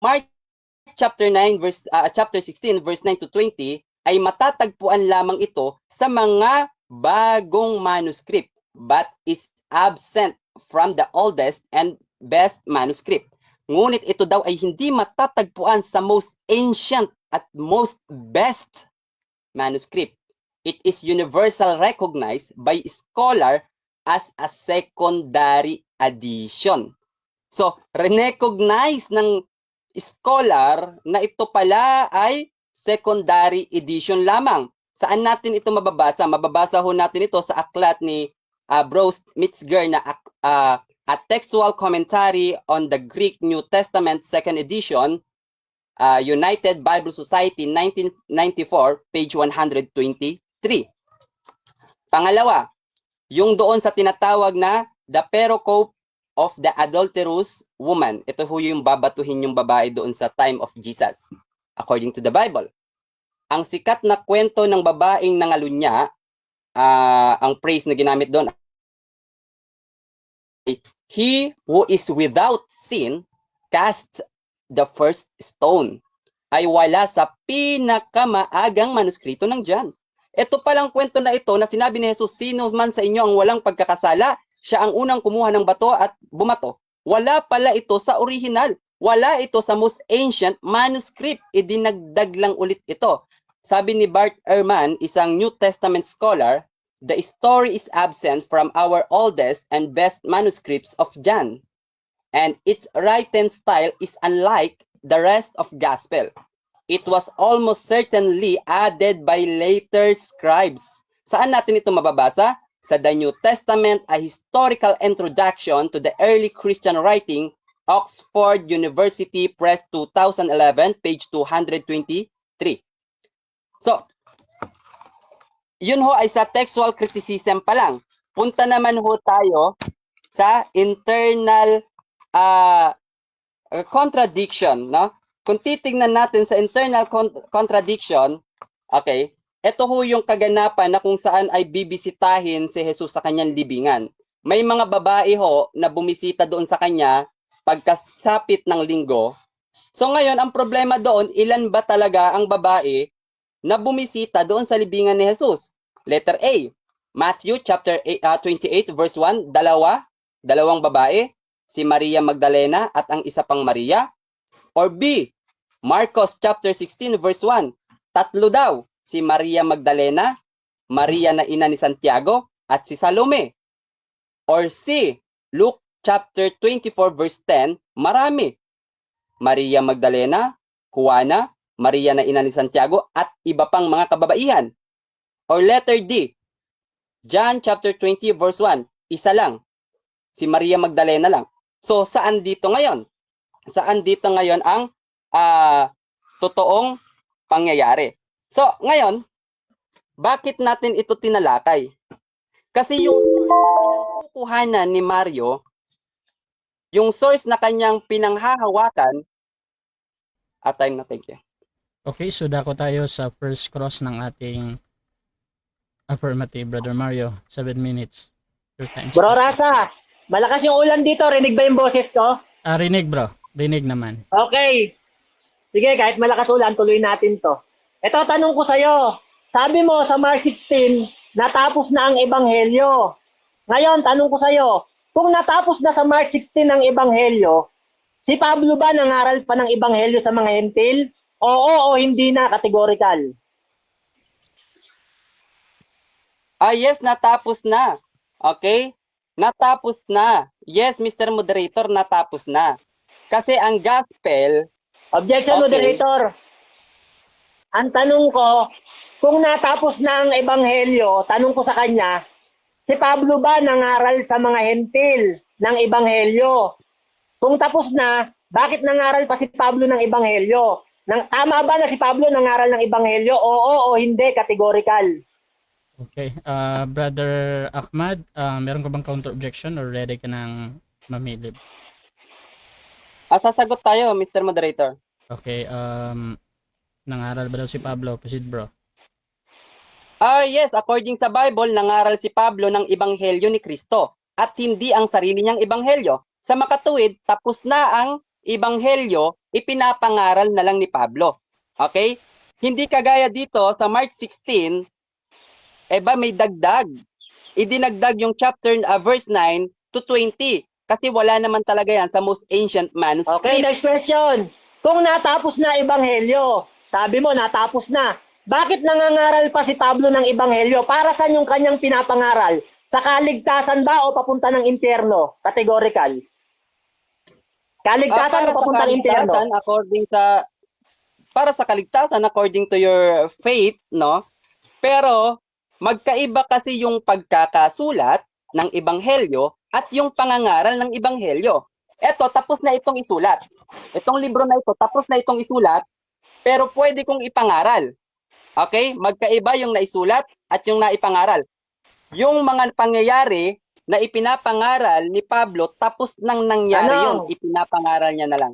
Mark chapter 16, verse 9 to 20, ay matatagpuan lamang ito sa mga bagong manuscript, but is absent from the oldest and best manuscript. Ngunit ito daw ay hindi matatagpuan sa most ancient at most best manuscript. It is universal recognized by scholar as a secondary edition. So, recognize ng scholar na ito pala ay secondary edition lamang. Saan natin ito mababasa? Mababasa ho natin ito sa aklat ni Bruce Metzger na a textual commentary on the Greek New Testament second edition, United Bible Society 1994, page 123. Pangalawa, yung doon sa tinatawag na the pericope of the adulterous woman. Ito ho yung babatuhin yung babae doon sa time of Jesus, according to the Bible. Ang sikat na kwento ng babaeng nangalunya, ang phrase na ginamit doon, he who is without sin cast the first stone, ay wala sa pinakamaagang manuskrito ng John. Ito palang kwento na ito na sinabi ni Jesus, sino man sa inyo ang walang pagkakasala, siya ang unang kumuha ng bato at bumato. Wala pala ito sa original. Wala ito sa most ancient manuscript. Idinagdag lang ulit ito. Sabi ni Bart Ehrman, isang New Testament scholar, the story is absent from our oldest and best manuscripts of John, and its written style is unlike the rest of Gospel. It was almost certainly added by later scribes. Saan natin ito mababasa? Sa The New Testament, a historical introduction to the early Christian writing, Oxford University Press 2011, page 223. So, yun ho ay sa textual criticism pa lang. Punta naman ho tayo sa internal contradiction, no? Kung titingnan natin sa internal contradiction, okay, ito ho yung kaganapan na kung saan ay bibisitahin si Jesus sa kanyang libingan. May mga babae ho na bumisita doon sa kanya pagkasapit ng linggo. So ngayon, ang problema doon, ilan ba talaga ang babae na bumisita doon sa libingan ni Jesus? Letter A, Matthew chapter 28 verse 1, dalawang babae, si Maria Magdalena at ang isa pang Maria. Or B, Marcos chapter 16 verse 1, tatlo daw, si Maria Magdalena, Maria na ina ni Santiago, at si Salome. Or C, Luke chapter 24 verse 10, marami, Maria Magdalena, Juana, Maria na ina ni Santiago, at iba pang mga kababaihan. Or letter D, John chapter 20 verse 1, isa lang, si Maria Magdalena lang. So saan dito ngayon? Saan dito ngayon ang totoong pangyayari? So ngayon, bakit natin ito tinalakay? Kasi yung source na pinangkukuhanan ni Mario, yung source na kanyang pinanghahawakan, time na, thank you. Okay, so dako tayo sa first cross ng ating affirmative, Brother Mario. 7 minutes. Your time Bro starts. Rasa, Malakas yung ulan dito. Rinig ba yung boses ko? Rinig bro. Rinig naman. Okay. Sige, kahit malakas ulan, tuloy natin to. Ito, tanong ko sa'yo. Sabi mo sa Mark 16, natapos na ang ebanghelyo. Ngayon, tanong ko sa'yo, kung natapos na sa Mark 16 ang ebanghelyo, si Pablo ba nangaral pa ng ebanghelyo sa mga hentil? Oo o hindi na, categorical. Yes, natapos na. Okay? Natapos na. Yes, Mr. Moderator, natapos na. Kasi ang gospel, Objection, Okay. moderator. Ang tanong ko, kung natapos na ang ebanghelyo, tanong ko sa kanya, si Pablo ba nangaral sa mga hentil ng ebanghelyo? Kung tapos na, bakit nangaral pa si Pablo ng ebanghelyo? Tama ba na si Pablo nangaral ng ebanghelyo? Oo o hindi, categorical. Okay. Brother Ahmad, meron ka bang counter objection or ready ka nang mamili? sasagot tayo, Mr. Moderator. Okay. Nangaral ba daw si Pablo? Proceed bro. Yes, according sa Bible, nangaral si Pablo ng ebanghelyo ni Kristo at hindi ang sarili niyang ebanghelyo. Sa makatuwid, tapos na ang ebanghelyo, ipinapangaral na lang ni Pablo. Okay? Hindi kagaya dito sa Mark 16, may dagdag. Idinagdag yung chapter verse 9 to 20 kasi wala naman talaga yan sa most ancient manuscript. Okay, next question. Kung natapos na ebanghelyo, sabi mo natapos na, bakit nangangaral pa si Pablo ng ebanghelyo? Para saan yung kanyang pinapangaral? Sa kaligtasan ba o papunta ng impyerno? Categorical. Kaligtasan o papunta ng impyerno? Para sa kaligtasan according to your faith, no? Pero magkaiba kasi yung pagkakasulat ng ebanghelyo at yung pangangaral ng ebanghelyo. Eto, tapos na itong isulat. Itong libro na ito, tapos na itong isulat, pero pwede kong ipangaral. Okay? Magkaiba yung naisulat at yung naipangaral. Yung mga pangyayari na ipinapangaral ni Pablo, tapos nang nangyari yun, ipinapangaral niya na lang.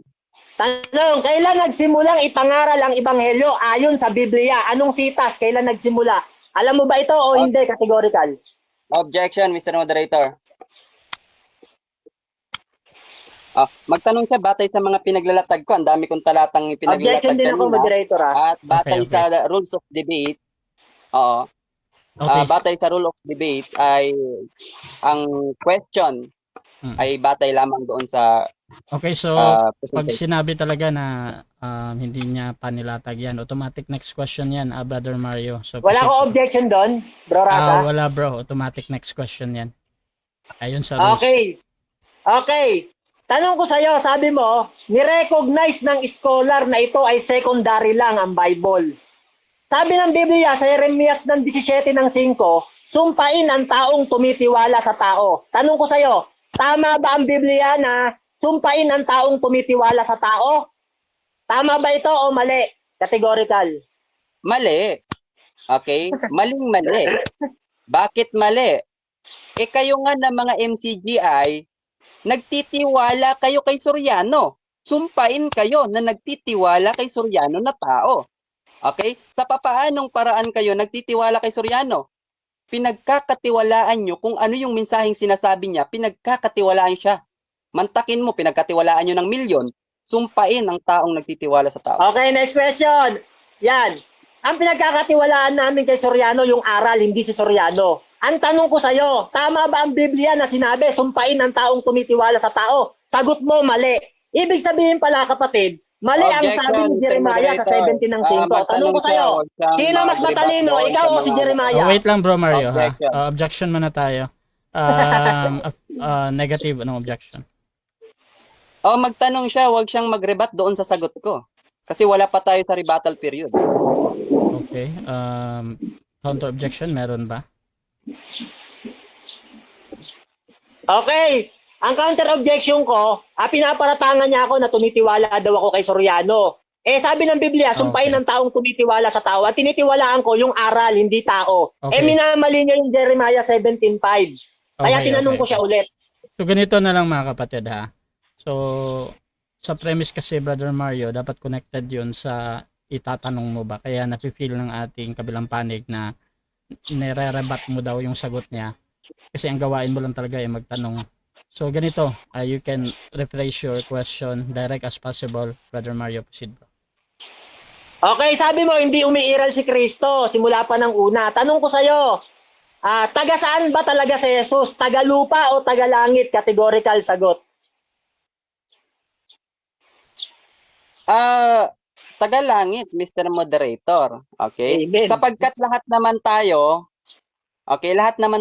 Tanong, kailan nagsimulang ipangaral ang ebanghelyo ayon sa Biblia? Anong sitas? Kailan nagsimula? Alam mo ba ito o hindi? Categorical. Objection, Mr. Moderator. Magtanong siya batay sa mga pinaglalatag ko. Ang dami kong talatang pinaglalatag Objection din ako, kanina. moderator. At batay Okay. sa rules of debate, Okay. batay sa rule of debate ay ang question ay batay lamang doon sa Okay, so pag presentation. sinabi talaga na hindi niya panilatag yan, automatic next question yan, Brother Mario. So, Wala proceed. ko objection doon, bro Rasa. Wala bro, automatic next question yan. Ayun sa rules. Okay. Tanong ko sa'yo, sabi mo, nirecognize ng scholar na ito ay secondary lang ang Bible. Sabi ng Biblia sa Jeremias ng 17 ng 5, sumpain ang taong tumitiwala sa tao. Tanong ko sa'yo, tama ba ang Biblia na sumpain ang taong tumitiwala sa tao? Tama ba ito o mali? Categorical. Mali. Okay? Maling-mali. Bakit mali? Kayo nga na mga MCGI, nagtitiwala kayo kay Soriano. Sumpain kayo na nagtitiwala kay Soriano na tao. Okay? Sa papaanong paraan kayo nagtitiwala kay Soriano? Pinagkakatiwalaan nyo kung ano yung mensaheng sinasabi niya, pinagkakatiwalaan siya. Mantakin mo, pinagkatiwalaan nyo ng milyon, sumpain ang taong nagtitiwala sa tao. Okay, next question. Yan. Ang pinagkakatiwalaan namin kay Soriano, yung aral, hindi si Soriano. Ang tanong ko sa'yo, tama ba ang Biblia na sinabi, sumpain ang taong tumitiwala sa tao? Sagot mo, mali. Ibig sabihin pala, kapatid, mali ang sabi ni Jeremiah sa 17 ng 5. Tanong ko sa'yo, sino mas matalino, ikaw o si Jeremiah? Wait lang bro Mario. Objection. Objection muna tayo. Negative, anong objection? Magtanong siya, wag siyang mag-rebut doon sa sagot ko. Kasi wala pa tayo sa rebuttal period. Okay. Counter objection, meron ba? Okay. Ang counter objection ko, pinaparatangan niya ako na tumitiwala daw ako kay Soriano. Sabi ng Biblia, sumpain ng taong tumitiwala sa tao. At tinitiwalaan ko yung aral, hindi tao. Okay. Minamali niya yung Jeremiah 17:5. Kaya tinanong ko siya ulit. So ganito na lang mga kapatid ha. So sa premise kasi Brother Mario, dapat connected yun sa itatanong mo ba. Kaya nafe-feel ng ating kabilang panig na nire-rebat mo daw yung sagot niya. Kasi ang gawain mo lang talaga ay magtanong. So ganito, you can rephrase your question direct as possible. Brother Mario, proceed bro. Okay, sabi mo hindi umiiral si Kristo simula pa ng una. Tanong ko sa'yo, taga saan ba talaga si Jesus? Taga lupa o taga langit? Categorical sagot. Tagalangit, Mr. Moderator. Okay? Amen. Sapagkat lahat naman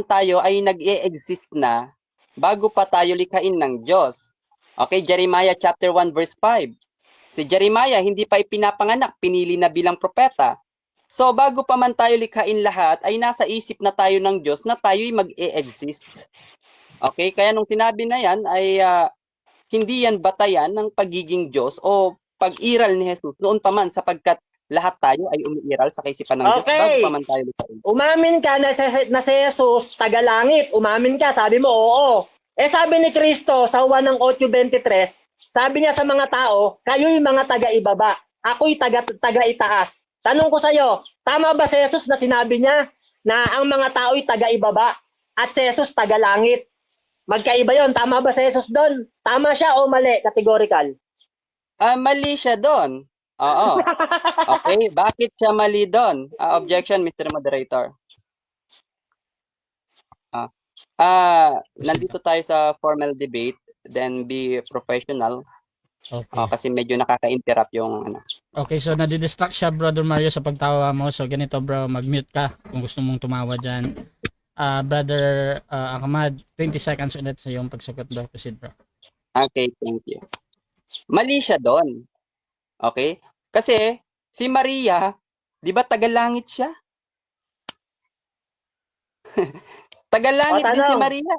tayo ay nag-e-exist na bago pa tayo likhain ng Diyos. Okay, Jeremiah chapter 1 verse 5. Si Jeremiah hindi pa ipinapanganak, pinili na bilang propeta. So bago pa man tayo likhain lahat, ay nasa isip na tayo ng Diyos na tayo'y mag-e-exist. Okay, kaya nung sinabi na yan ay hindi yan batayan ng pagiging Diyos o pag-iral ni Jesus noon pa man, sapagkat lahat tayo ay umiiral sa kaisipan ng Diyos bago pa man tayo likhain. Umamin ka na si Jesus taga-langit. Umamin ka, sabi mo oo. Sabi ni Kristo sa Juan ng 8:23, sabi niya sa mga tao, kayo'y mga taga-ibaba, ako'y taga-itaas. Tanong ko sa'yo, tama ba si Jesus na sinabi niya na ang mga tao'y taga-ibaba at si Jesus taga-langit? Magkaiba yon. Tama ba si Jesus doon? Tama siya o mali? Categorical. Mali siya doon. Oo. Okay, bakit siya mali doon? Objection, Mr. Moderator. Nandito tayo sa formal debate, then be professional. Okay. Kasi medyo nakaka-interrupt yung ano. Okay, so nadidistract siya Brother Mario sa pagtawa mo. So ganito bro, mag-mute ka kung gusto mong tumawa dyan. Brother Ahmad, 20 seconds ulit sa iyong pagsagot bro. Proceed bro. Okay, thank you. Mali siya doon. Okay? Kasi si Maria, di ba tagalangit siya? Tagalangit din si Maria.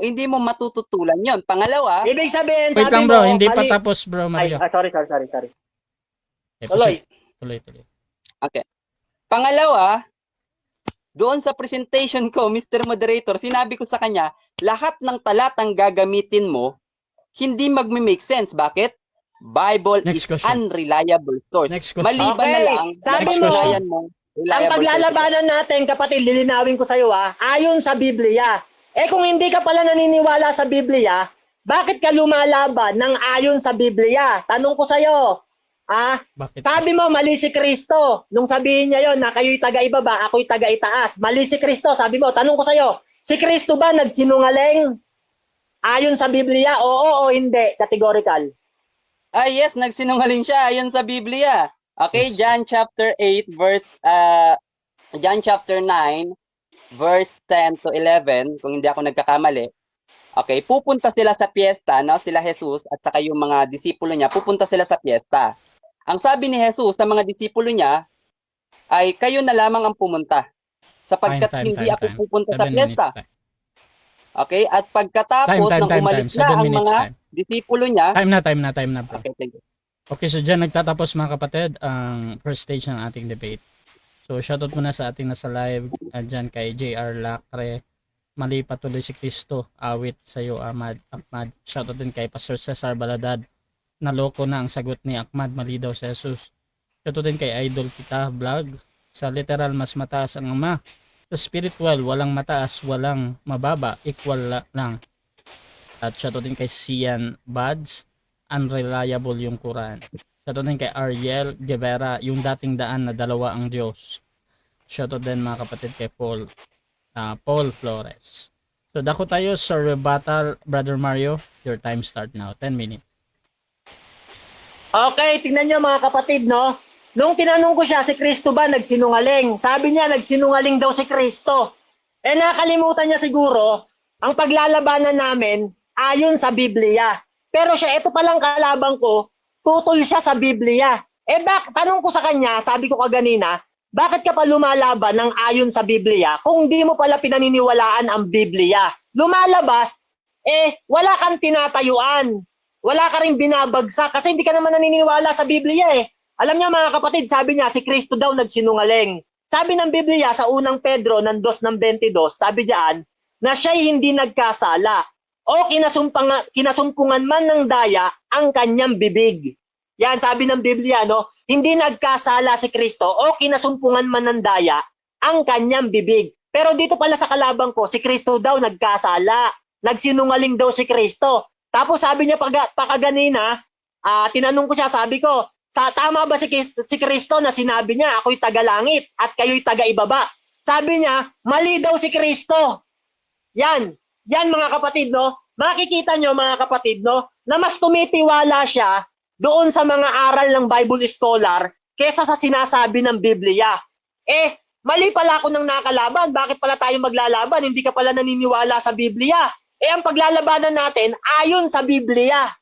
Hindi mo matututulan 'yon. Pangalawa, ibig sabihin, wait sabi lang bro, mo, hindi pa mali. tapos bro Mario. Sorry. Okay, Tuloy. Tuloy. okay. Pangalawa, doon sa presentation ko, Mr. Moderator, sinabi ko sa kanya, lahat ng talatang gagamitin mo, hindi magme-make sense. Bakit? Bible Next is question. unreliable source. Next question. Maliban na Okay. lang, Sabi mo, patunayan mo, Ang reliable paglalabanan natin, kapatid, lilinawin ko sa iyo ayon sa Biblia. Kung hindi ka pala naniniwala sa Biblia, bakit ka lumalaban ng ayon sa Biblia? Tanong ko sa iyo. Bakit? Sabi mo mali si Kristo. Nung sabihin niya yon na kayo'y taga-ibaba, ako'y taga-itaas. Mali si Kristo, sabi mo. Tanong ko sa iyo, si Kristo ba nagsinungaling? Ayon sa Biblia, oo o hindi? Categorical. Yes, nagsinungaling siya ayon sa Biblia. Okay, Yes. John chapter 9 verse 10 to 11, kung hindi ako nagkakamali. Okay, pupunta sila sa piyesta, no? Sila Jesus at saka yung mga disipulo niya, pupunta sila sa piyesta. Ang sabi ni Jesus sa mga disipulo niya ay kayo na lamang ang pumunta. Sapagkat hindi ako pupunta sa 7 piyesta. minutes time. Okay, at pagkatapos ng umalis na 7 ang minutes mga time. disipulo niya, Time na bro. okay, thank you. Okay, so dyan nagtatapos mga kapatid ang first stage ng ating debate. So shoutout muna sa ating nasa live dyan kay JR Lacre. Mali patuloy si Kristo. Awit sa iyo Ahmad. Shoutout din kay Pastor Cesar Baladad. Naloko na ang sagot ni Ahmad. Mali daw si Jesus. Shoutout din kay Idol Kita Vlog. Sa literal mas mataas ang Ama. Sa spiritual walang mataas, walang mababa, equal lang. At shoutout din kay Sian Buds. Unreliable yung Quran. Shoutout din kay Ariel Guevara, yung dating daan na dalawa ang Diyos. Shoutout din mga kapatid kay Paul Flores. So dako tayo sa rebuttal, Brother Mario. Your time start now. 10 minutes. Okay, tingnan niyo mga kapatid, no? Nung tinanong ko siya, si Kristo ba nagsinungaling? Sabi niya, nagsinungaling daw si Kristo. Nakalimutan niya siguro, ang paglalabanan namin ayon sa Biblia. Pero siya, ito palang kalabang ko, tutol siya sa Biblia. Tanong ko sa kanya, sabi ko kaganina, bakit ka pa lumalaban ng ayon sa Biblia kung di mo pala pinaniniwalaan ang Biblia? Lumalabas, wala kang tinatayuan. Wala ka rin binabagsak kasi hindi ka naman naniniwala sa Biblia Alam niyo mga kapatid, sabi niya, si Kristo daw nagsinungaling. Sabi ng Biblia sa unang Pedro ng 2:22, sabi diyan, na siya'y hindi nagkasala o kinasumpungan man ng daya ang kanyang bibig. Yan, sabi ng Biblia, no? Hindi nagkasala si Kristo o kinasumpungan man ng daya ang kanyang bibig. Pero dito pala sa kalabang ko, si Kristo daw nagkasala. nagsinungaling daw si Kristo. Tapos sabi niya pakaganina, tinanong ko siya, sabi ko, tama ba si Kristo na sinabi niya, ako'y taga-langit at kayo'y taga-ibaba? Sabi niya, mali daw si Kristo. Yan mga kapatid, no? Makikita nyo mga kapatid, no, na mas tumitiwala siya doon sa mga aral ng Bible scholar kesa sa sinasabi ng Biblia. Mali pala ako nang nakalaban. Bakit pala tayo maglalaban? Hindi ka pala naniniwala sa Biblia. Ang paglalabanan natin ayon sa Biblia.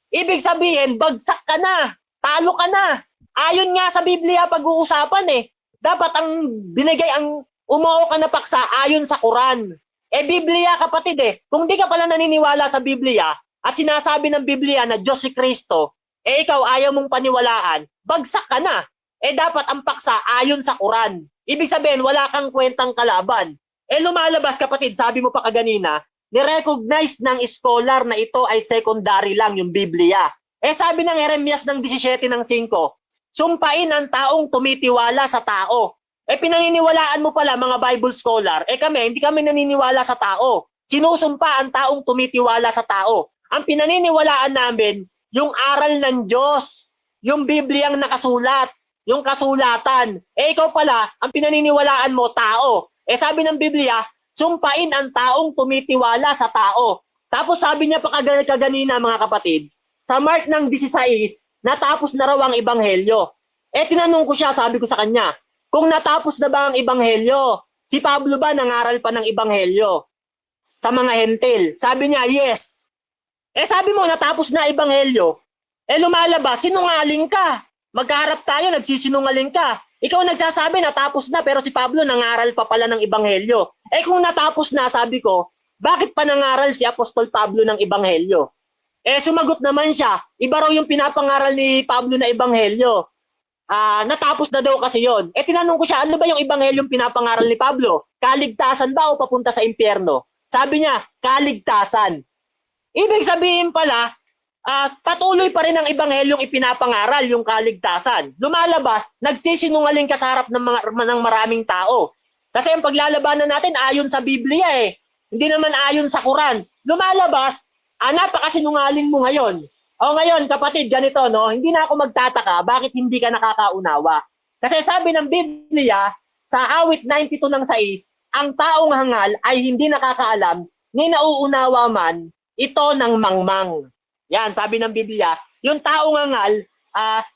Ibig sabihin, bagsak ka na. Talo ka na. Ayon nga sa Biblia pag-uusapan Dapat ang binigay, ang umuo ka na paksa ayon sa Quran. Biblia kapatid Kung di ka pala naniniwala sa Biblia at sinasabi ng Biblia na Diyos si Kristo, ikaw ayaw mong paniwalaan, bagsak ka na. Dapat ang paksa ayon sa Quran. Ibig sabihin, wala kang kwentang kalaban. Lumalabas kapatid, sabi mo pa kaganina, ni-recognize ng scholar na ito ay secondary lang yung Biblia. Sabi ng Jeremias ng 17:5, sumpain ang taong tumitiwala sa tao. Pinaniniwalaan mo pala mga Bible scholar, kami, hindi kami naniniwala sa tao. Sinusumpa ang taong tumitiwala sa tao. Ang pinaniniwalaan namin, yung aral ng Diyos, yung Bibliang nakasulat, yung kasulatan. Ikaw pala, ang pinaniniwalaan mo, tao. Sabi ng Biblia, sumpain ang taong tumitiwala sa tao. Tapos sabi niya pa kaganina mga kapatid, sa Mark ng 16, natapos na raw ang ebanghelyo. Tinanong ko siya, sabi ko sa kanya, kung natapos na ba ang ebanghelyo, si Pablo ba nangaral pa ng ebanghelyo sa mga hentil? Sabi niya, yes. Sabi mo, natapos na ebanghelyo. Lumalabas, sinungaling ka. Magkaharap tayo, nagsisinungaling ka. Ikaw nagsasabi natapos na pero si Pablo nangaral pa pala ng ebanghelyo. Kung natapos na, sabi ko, bakit pa nangaral si Apostol Pablo ng ebanghelyo? Sumagot naman siya, iba raw yung pinapangaral ni Pablo na ebanghelyo. Natapos na daw kasi yon. Tinanong ko siya, ano ba yung ebanghelyong pinapangaral ni Pablo? Kaligtasan ba o papunta sa impyerno? Sabi niya, kaligtasan. Ibig sabihin pala, patuloy pa rin ang ebanghelyong ipinapangaral, yung kaligtasan. Lumalabas, nagsisinungaling ka sa harap ng maraming tao. Kasi ang paglalabanan natin ayon sa Biblia Hindi naman ayon sa Quran. Lumalabas, napakasinungaling mo ngayon. Ngayon, kapatid, ganito, no? Hindi na ako magtataka bakit hindi ka nakakaunawa. Kasi sabi ng Biblia, sa awit 92 ng 6, ang taong hangal ay hindi nakakaalam, ni nauunawa man, ito ng mangmang. Yan, sabi ng Biblia, yung taong hangal,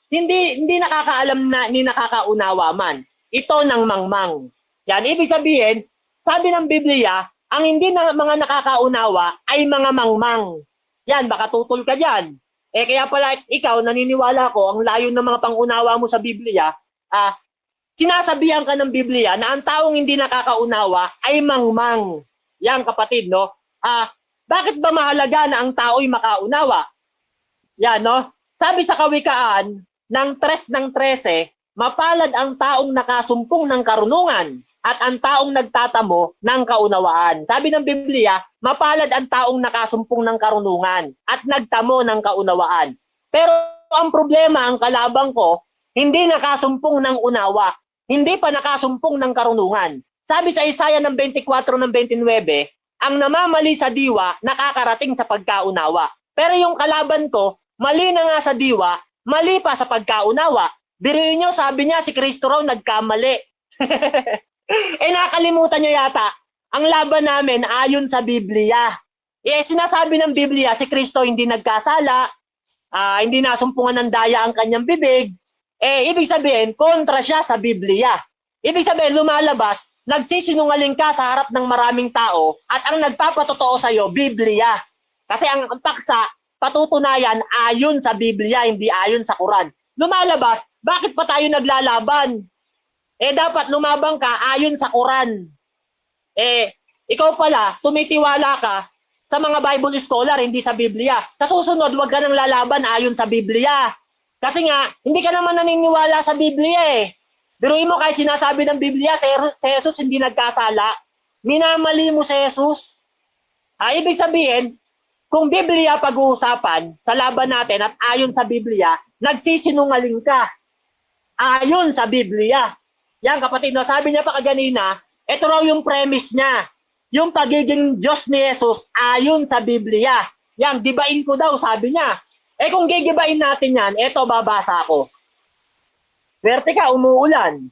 hindi nakakaalam na ni nakakaunawa man. Ito ng mangmang. Yan, ibig sabihin, sabi ng Biblia, ang hindi na mga nakakaunawa ay mga mangmang. Yan, baka tutol ka dyan. Kaya pala ikaw, naniniwala ko, ang layo ng mga pangunawa mo sa Biblia, sinasabihan ka ng Biblia na ang taong hindi nakakaunawa ay mangmang. Yan kapatid, no? Bakit ba mahalaga na ang tao'y makaunawa? Yan, no? Sabi sa Kawikaan ng 3:13, mapalad ang taong nakasumpong ng karunungan at ang taong nagtatamo ng kaunawaan. Sabi ng Biblia, mapalad ang taong nakasumpong ng karunungan at nagtamo ng kaunawaan. Pero ang problema, ang kalabang ko, hindi nakasumpong ng unawa, hindi pa nakasumpong ng karunungan. Sabi sa Isaiah ng 24:29, ang namamali sa diwa, nakakarating sa pagkaunawa. Pero yung kalaban ko, mali na nga sa diwa, mali pa sa pagkaunawa. Biruin nyo, sabi niya, si Kristo raw nagkamali. Nakalimutan nyo yata, ang laban namin ayon sa Biblia. Sinasabi ng Biblia, si Kristo hindi nagkasala, hindi nasumpungan ng daya ang kanyang bibig. Ibig sabihin, kontra siya sa Biblia. Ibig sabihin, lumalabas, nagsisinungaling ka sa harap ng maraming tao at ang nagpapatotoo sa iyo, Biblia. Kasi ang paksa, patutunayan ayon sa Biblia, hindi ayon sa Quran. Lumalabas, bakit pa tayo naglalaban? Dapat lumabang ka ayon sa Quran. Ikaw pala, tumitiwala ka sa mga Bible scholar, hindi sa Biblia. Sa susunod, huwag ka nang lalaban ayon sa Biblia. Kasi nga, hindi ka naman naniniwala sa Biblia Biruin mo kahit sinasabi ng Biblia, si Jesus hindi nagkasala, minamali mo si Jesus. Ibig sabihin, kung Biblia pag-uusapan sa laban natin at ayon sa Biblia, nagsisinungaling ka. Ayon sa Biblia. Yan kapatid, sabi niya pa kaganina, ito raw yung premise niya. yung pagiging Diyos ni Jesus ayon sa Biblia. Yan, gibain ko daw, sabi niya. Eh kung gigibain natin yan, eto babasa ko. Swerte ka, umuulan.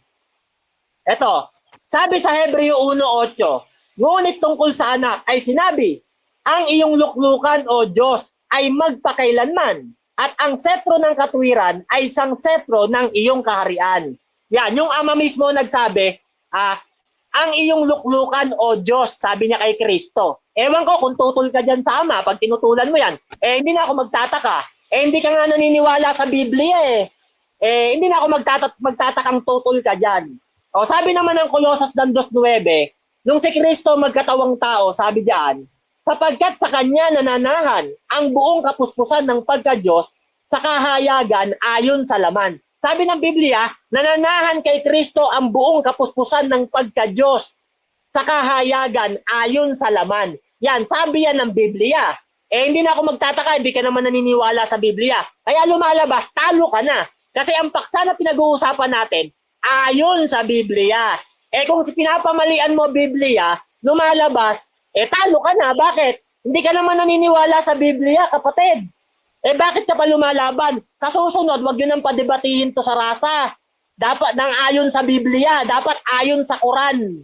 Eto, sabi sa Hebreo 1:8, ngunit tungkol sa anak ay sinabi, ang iyong luklukan o Diyos ay magpakailanman at ang setro ng katwiran ay isang setro ng iyong kaharian. Yan, yung ama mismo nagsabi, ang iyong luklukan o Diyos, sabi niya kay Kristo. Ewan ko kung tutol ka dyan sa ama, pag tinutulan mo yan, hindi na ako magtataka. Hindi ka nga naniniwala sa Biblia hindi na ako magtatakang tutol ka dyan. O, sabi naman ng Colosas 2:9, nung si Kristo magkatawang tao, sabi diyan, sapagkat sa kanya nananahan ang buong kapuspusan ng pagka-Diyos sa kahayagan ayon sa laman. Sabi ng Biblia, nananahan kay Kristo ang buong kapuspusan ng pagka-Diyos sa kahayagan ayon sa laman. Yan, sabi yan ng Biblia. Hindi na ako magtataka, hindi ka naman naniniwala sa Biblia. Kaya lumalabas, talo ka na. Kasi ang paksa na pinag-uusapan natin, ayon sa Biblia. Kung pinapamalian mo Biblia, lumalabas, talo ka na. Bakit? Hindi ka naman naniniwala sa Biblia, kapatid. Bakit ka pa lumalaban? Sa susunod, wag yun ang padebatihin to sa rasa. Dapat nang ayon sa Biblia, dapat ayon sa Quran.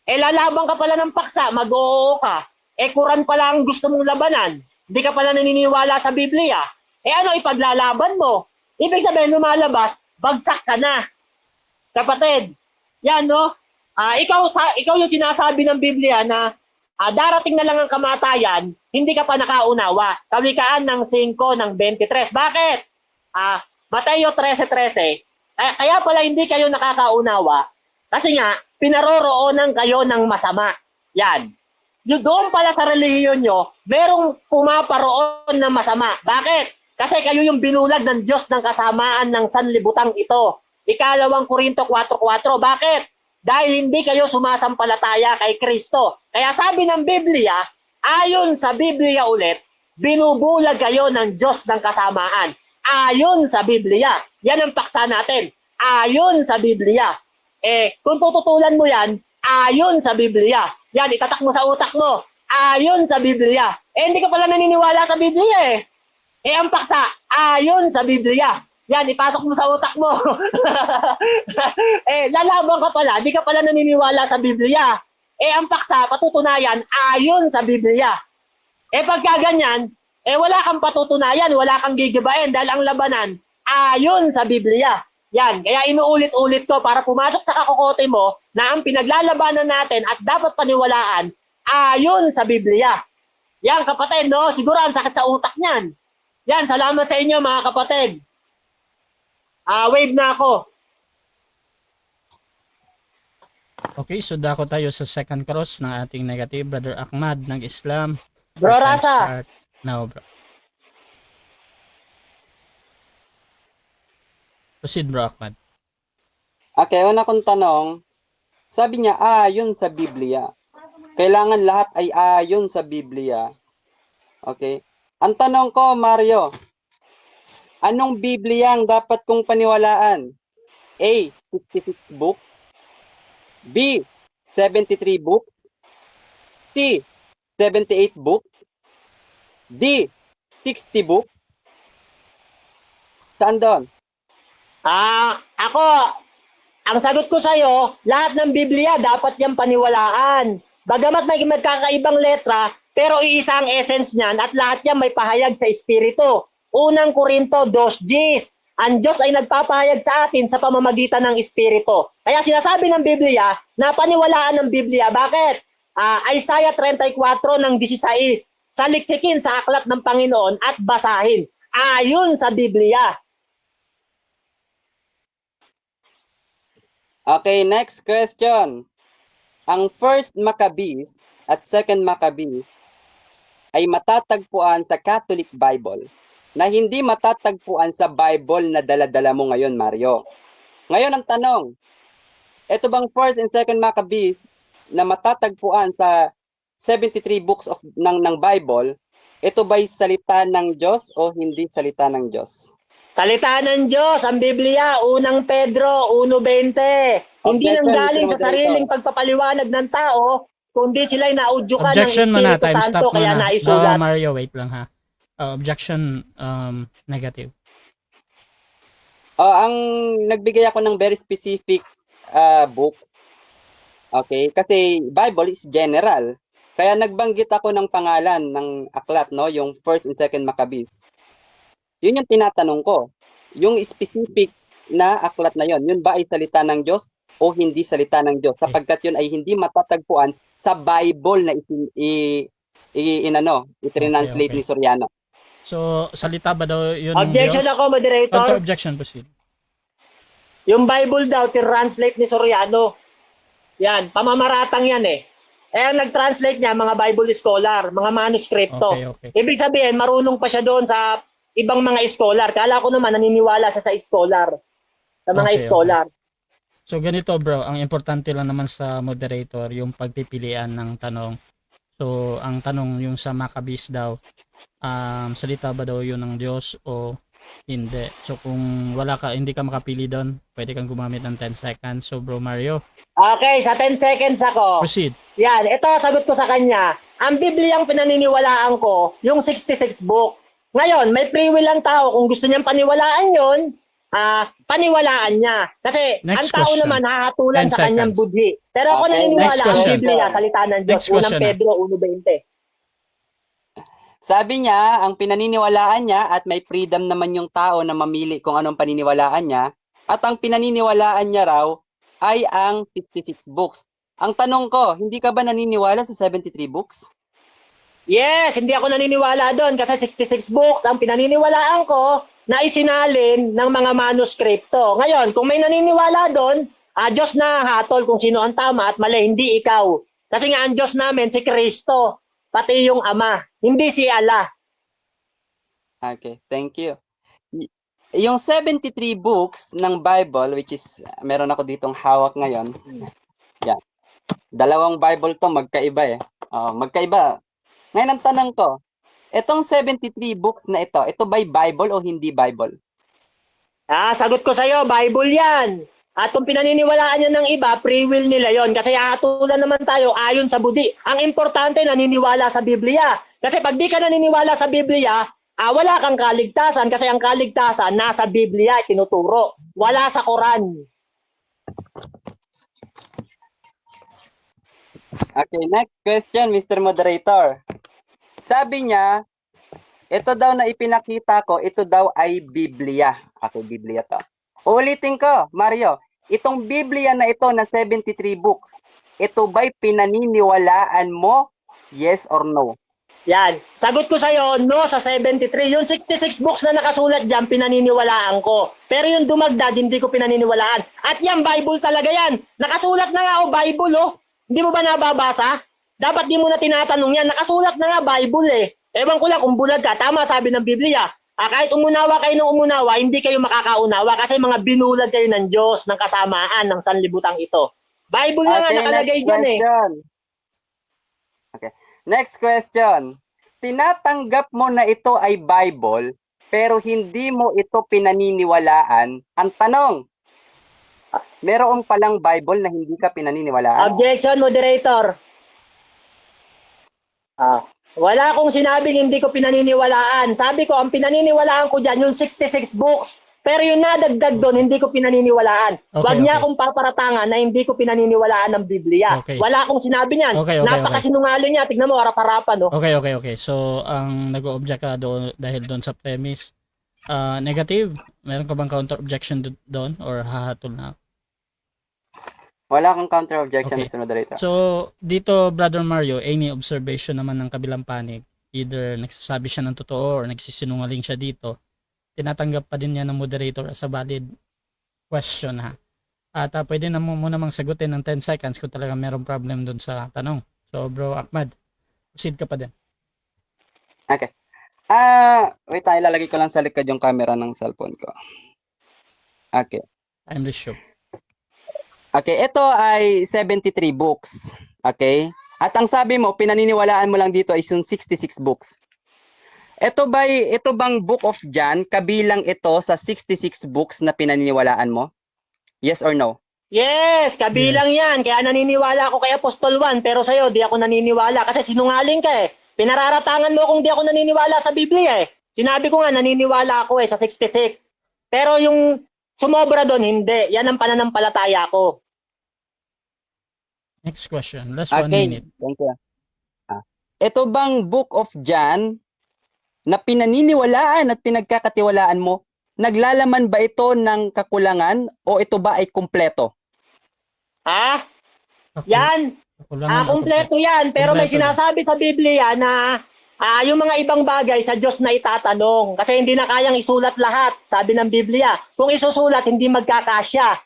Lalaban ka pala ng paksa, mag-oo ka. Quran pala ang gusto mong labanan. Hindi ka pala naniniwala sa Biblia. Ano ipaglalaban mo? Ibig sabihin, lumalabas, bagsak ka na. Kapatid, yan no? Ikaw yung sinasabi ng Biblia na darating na lang ang kamatayan, hindi ka pa nakaunawa. Kawikaan ng 5:23. Bakit? Mateo 13:13. Kaya pala hindi kayo nakakaunawa kasi nga, pinaroroonan kayo ng masama. Yan. Yung doon pala sa relihiyon nyo, merong pumaparoon ng masama. Bakit? Kasi kayo yung binulag ng Diyos ng kasamaan ng sanlibutang ito. 2 Korinto 4:4. Bakit? Dahil hindi kayo sumasampalataya kay Kristo. Kaya sabi ng Biblia, ayon sa Biblia ulit, binubulag kayo ng Diyos ng kasamaan. Ayon sa Biblia. Yan ang paksa natin. Ayon sa Biblia. Kung tututulan mo yan, ayon sa Biblia. Yan, itatak mo sa utak mo. Ayon sa Biblia. Hindi ka pala naniniwala sa Biblia ang paksa, ayon sa Biblia. Yan, ipasok mo sa utak mo. Lalaban ka pala, di ka pala naniniwala sa Biblia. Ang paksa, patutunayan, ayon sa Biblia. Pagka ganyan, wala kang patutunayan, wala kang gigibain dahil ang labanan, ayon sa Biblia. Yan, kaya inuulit-ulit ko para pumasok sa kakokote mo na ang pinaglalabanan natin at dapat paniwalaan, ayon sa Biblia. Yan, kapatid, no? Siguro ang sakit sa utak niyan. Yan, salamat sa inyo mga kapatid. Wave na ako. Okay, so dako tayo sa second cross ng ating negative, Brother Ahmad ng Islam. Bro Our time Rasa. start now, bro. Proceed, Bro Ahmad. Okay, una kong tanong, sabi niya ayon sa Biblia. Kailangan lahat ay ayon sa Biblia. Okay? Ang tanong ko, Mario, anong Biblia ang dapat kong paniwalaan? A, 66 book. B, 73 book. C, 78 book. D, 60 book. Saan doon? Ako, ang sagot ko sa'yo, lahat ng Biblia dapat niyang paniwalaan. Bagamat may magkakaibang letra, pero iisa ang essence niyan at lahat yan may pahayag sa Espiritu. Unang Korinto 2:10. Ang Diyos ay nagpapahayag sa atin sa pamamagitan ng Espiritu. Kaya sinasabi ng Biblia na paniwalaan ng Biblia. Bakit? Isaiah 34:16. Saliksikin sa aklat ng Panginoon at basahin. Ayon sa Biblia. Okay, next question. Ang first Maccabees at second Maccabees ay matatagpuan sa Catholic Bible na hindi matatagpuan sa Bible na dala-dala mo ngayon, Mario. Ngayon ang tanong, ito bang first and second Maccabees na matatagpuan sa 73 books ng Bible, ito ba'y salita ng Diyos o hindi salita ng Diyos? Salita ng Diyos, ang Biblia, unang Pedro 1:20. Hindi nang galing sa sariling pagpapaliwanag ng tao, kundi sila'y naudyukan ng Objection muna, Espiritu time Santo stop kaya muna. naisulat. Mario, wait lang ha. Objection negative. Ang nagbigay ako ng very specific book. Okay? Kasi Bible is general. Kaya nagbanggit ako ng pangalan ng aklat, no? Yung 1st and 2nd Maccabees. Yun yung tinatanong ko. Yung specific na aklat na yun ba ay salita ng Diyos o hindi salita ng Diyos? Sapagkat yun ay hindi matatagpuan sa Bible na itrinanslate Okay. ni Soriano. So, salita ba daw yun ng Objection Diyos? ako, moderator. Counter objection, proceed. Yung Bible daw, translate ni Soriano. Yan, pamamaratang yan eh. Ang nag-translate niya, mga Bible scholar, mga manuskripto. Okay. Ibig sabihin, marunong pa siya doon sa ibang mga scholar. Kala ko naman, naniniwala siya sa scholar. Sa mga Okay. scholar. So, ganito bro, ang importante lang naman sa moderator, yung pagpipilian ng tanong. So, ang tanong yung sa Maccabees daw, salita ba daw yun ng Diyos o hindi? So, kung hindi ka makapili doon, pwede kang gumamit ng 10 seconds. So, bro Mario, Okay, sa 10 seconds ako. proceed. Yan, ito sagot ko sa kanya. Ang Bibliang pinaniniwalaan ko, yung 66 book. Ngayon, may free will ang tao. Kung gusto niyang paniwalaan yon, paniwalaan niya. Kasi Next ang tao question. naman hahatulan 10 sa kanyang seconds. budhi. Pero ako Okay, naniniwala next ang question. Biblia, salita ng Diyos. Next question Unang Pedro 1:20. Sabi niya, ang pinaniniwalaan niya at may freedom naman yung tao na mamili kung anong paniniwalaan niya. At ang pinaniniwalaan niya raw ay ang 66 books. Ang tanong ko, hindi ka ba naniniwala sa 73 books? Yes, hindi ako naniniwala doon kasi 66 books ang pinaniniwalaan ko na isinalin ng mga manuskripto. Ngayon, kung may naniniwala doon, Diyos na hatol kung sino ang tama at mali, hindi ikaw. Kasi nga ang Diyos namin, si Kristo, pati yung Ama, hindi si Allah. Okay, thank you. Yung 73 books ng Bible, which is, meron ako ditong hawak ngayon. Yan. Dalawang Bible to, magkaiba eh. Magkaiba. Ngayon ang tanong ko, itong 73 books na ito ba'y Bible o hindi Bible? Sagot ko sa'yo, Bible yan. At kung pinaniniwalaan niya ng iba, free will nila yon. Kasi hatulan naman tayo ayon sa budi. Ang importante, naniniwala sa Biblia. Kasi pag di ka naniniwala sa Biblia, wala kang kaligtasan. Kasi ang kaligtasan, nasa Biblia, tinuturo. Wala sa Quran. Okay, next question, Mr. Moderator. Sabi niya, ito daw na ipinakita ko, ito daw ay Biblia. Okay, Biblia to. Ulitin ko, Mario, itong Biblia na ito na 73 books, ito ba'y pinaniniwalaan mo? Yes or no? Yan. Sagot ko sa'yo, no sa 73. Yung 66 books na nakasulat dyan, pinaniniwalaan ko. Pero yung dumagdag, hindi ko pinaniniwalaan. At yan, Bible talaga yan. Nakasulat na nga Bible, oh. Hindi mo ba nababasa? Dapat di mo na tinatanong yan. Nakasulat na nga Bible eh. Ewan ko lang kung bulag ka. Tama sabi ng Biblia. Kahit umunawa kayo ng umunawa, hindi kayo makakaunawa kasi mga binulag kayo ng Diyos, ng kasamaan, ng sanlibutang ito. Bible na nga nakalagay dyan eh. Okay. Next question. Tinatanggap mo na ito ay Bible, pero hindi mo ito pinaniniwalaan. Ang tanong, meron palang Bible na hindi ka pinaniniwalaan? Objection, moderator. Wala akong sinabing hindi ko pinaniniwalaan. Sabi ko, ang pinaniniwalaan ko dyan, yung 66 books. Pero yung nadagdag doon, hindi ko pinaniniwalaan. Wag niya akong paparatangan na hindi ko pinaniniwalaan ng Biblia. Okay. Wala akong sinabi niyan. Okay. Napakasinungaling niya. Tignan mo, harap-harapan. No? Okay. So, ang nag-o-object ka doon dahil doon sa premise, negative. Meron ka bang counter objection doon or hahatol na? Wala kang counter objection, Okay. Mr. Moderator. So, dito, Brother Mario, any observation naman ng kabilang panig, either nagsasabi siya ng totoo or nagsisinungaling siya dito, tinatanggap pa din niya ng moderator as a valid question ha. At pwede na mo namang sagutin ng 10 seconds kung talaga merong problem doon sa tanong. So, Bro Ahmad, proceed ka pa din. Okay. Wait, ilalagay ko lang sa likod yung camera ng cellphone ko. Okay. Timeless show. Okay, ito ay 73 books. Okay? At ang sabi mo, pinaniniwalaan mo lang dito ay yung 66 books. Ito bang Book of John, kabilang ito sa 66 books na pinaniniwalaan mo? Yes or no? Yes, kabilang Yes. yan. Kaya naniniwala ako kay Apostol Juan, pero sa'yo, di ako naniniwala. Kasi sinungaling ka eh. Pinararatangan mo kung di ako naniniwala sa Biblia eh. Sinabi ko nga, naniniwala ako sa 66. Pero yung sumobra doon, hindi. Yan ang pananampalataya ko. Next question. Last 1 Okay, minute. thank you. Ito bang Book of John na pinaniniwalaan at pinagkakatiwalaan mo, naglalaman ba ito ng kakulangan o ito ba ay kumpleto? Ha? Ako, Yan. kulangan o Kompleto yan. Pero may Kompleto sinasabi sa Biblia na yung mga ibang bagay sa Diyos na itatanong. Kasi hindi na kayang isulat lahat, sabi ng Biblia. Kung isusulat, hindi magkakasya.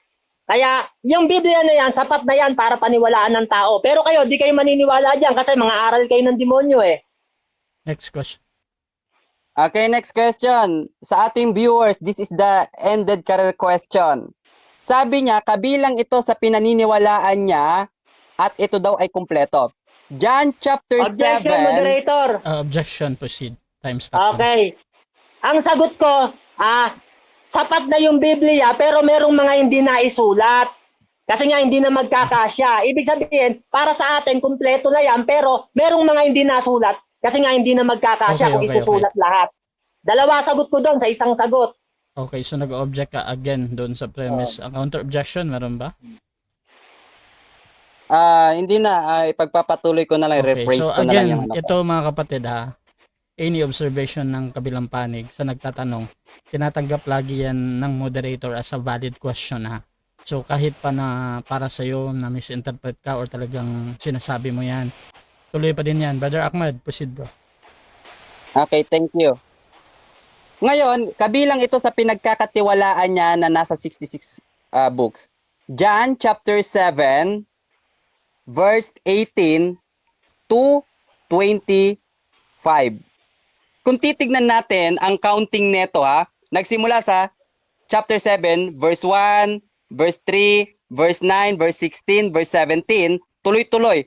Kaya yung Biblia na yan, sapat na yan para paniwalaan ng tao. Pero kayo, di kayo maniniwala dyan kasi mga aral kayo ng demonyo eh. Next question. Okay, next question. Sa ating viewers, this is the ended career question. Sabi niya, kabilang ito sa pinaniniwalaan niya at ito daw ay kumpleto. John chapter Objection, 7. moderator. Objection, proceed. Time stop. na. Okay. Ang sagot ko, sapat na yung Biblia pero merong mga hindi naisulat. Kasi nga hindi na magkakasya. Ibig sabihin, para sa atin, kumpleto na yan pero merong mga hindi nasulat kasi nga hindi na magkakasya Okay, kung okay, isusulat lahat. Dalawa sagot ko doon sa isang sagot. Okay, so nag-object ka again doon sa premise. Ang counter-objection, meron ba? Hindi na, ipagpapatuloy ko na lang, Okay, rephrase so ko na lang yung again, ito mga kapatid any observation ng kabilang panig sa nagtatanong, tinatanggap lagi yan ng moderator as a valid question So kahit pa na para sa'yo na misinterpret ka or talagang sinasabi mo yan, tuloy pa din yan. Brother Ahmad, proceed bro. Okay, thank you. Ngayon, kabilang ito sa pinagkakatiwalaan niya na nasa 66 books. John chapter 7, verse 18 to 25. Kung titignan natin ang counting neto nagsimula sa chapter 7, verse 1, verse 3, verse 9, verse 16, verse 17, tuloy-tuloy.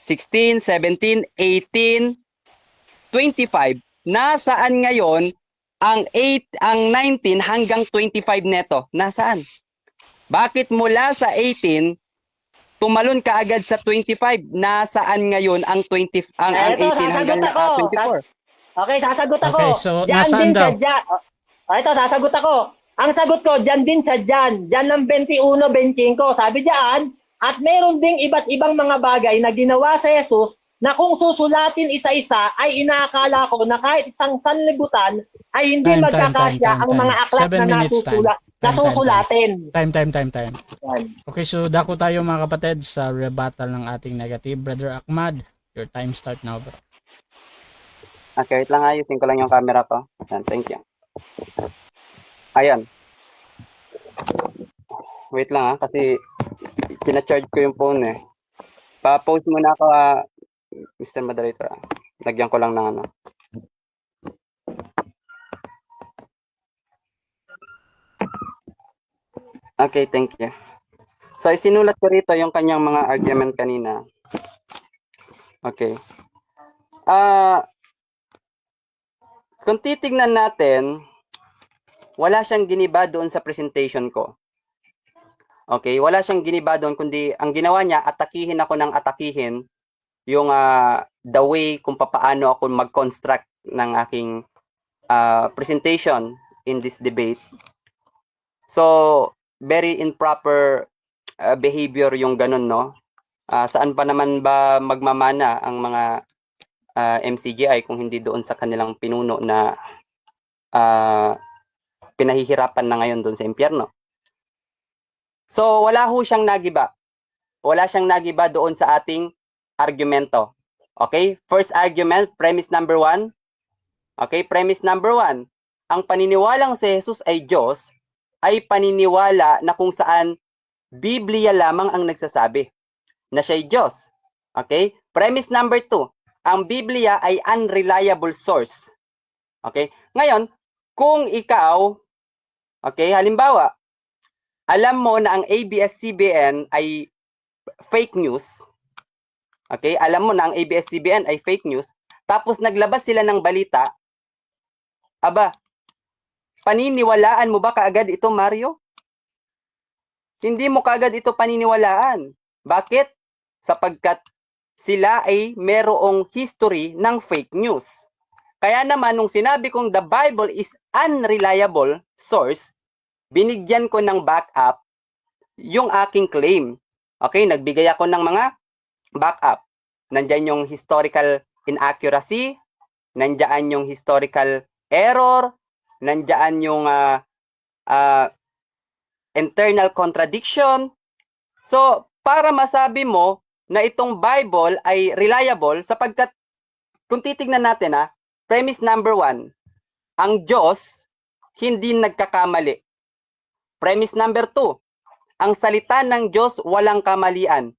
16, 17, 18, 25. Nasaan ngayon ang 19 hanggang 25 neto? Nasaan? Bakit mula sa 18 tumalon ka agad sa 25? Nasaan ngayon ang 18 hanggang 24? Okay, sasagot ako. Okay, so Diyan nasaan din daw? sa Jan. Ito, sasagot ako. Ang sagot ko, diyan din sa Jan. Jan ng 21, 25. Sabi diyan, at meron ding iba't ibang mga bagay na ginawa sa Jesus na kung susulatin isa-isa ay inaakala ko na kahit isang sanlibutan ay hindi magkakasya ang mga aklat 7 na minutes nasusulatin. Time. Yan. Okay, so dako tayo mga kapatid sa rebuttal ng ating negative. Brother Ahmad, your time start now bro. Okay, wait lang, ayusin ko lang yung camera ko. Thank you. Ayan. Wait lang kasi sinacharge ko yung phone eh. Pa-post muna ako Mr. Moderator. Lagyan ko lang ng Okay, thank you. So, isinulat ko rito yung kanyang mga argument kanina. Okay. Kung titignan natin, wala siyang giniba doon sa presentation ko. Okay, wala siyang giniba doon, kundi ang ginawa niya, atakihin ako ng atakihin yung the way kung paano ako mag-construct ng aking presentation in this debate. So, very improper behavior yung ganun, no? Saan pa naman ba magmamana ang mga MCGI kung hindi doon sa kanilang pinuno na pinahihirapan na ngayon doon sa impyerno. So, wala ho siyang nagiba. Wala siyang nagiba doon sa ating argumento. Okay? First argument, premise number 1. Okay? Premise number 1. Ang paniniwalang si Jesus ay Diyos ay paniniwala na kung saan Biblia lamang ang nagsasabi na siya'y Diyos. Okay? Premise number 2. Ang Biblia ay unreliable source. Okay? Ngayon, kung ikaw, okay, halimbawa, alam mo na ang ABS-CBN ay fake news. Okay? Alam mo na ang ABS-CBN ay fake news. Tapos naglabas sila ng balita. Aba, paniniwalaan mo ba kaagad ito, Mario? Hindi mo kagad ito paniniwalaan. Bakit? Sapagkat sila ay merong history ng fake news. Kaya naman, nung sinabi kong the Bible is unreliable source, binigyan ko ng backup yung aking claim. Okay, nagbigay ako ng mga backup. Nandyan yung historical inaccuracy, nandyan yung historical error, nandyan yung internal contradiction. So, para masabi mo na itong Bible ay reliable, sapagkat kung titignan natin premise number 1, ang Diyos hindi nagkakamali. Premise number 2, ang salita ng Diyos walang kamalian.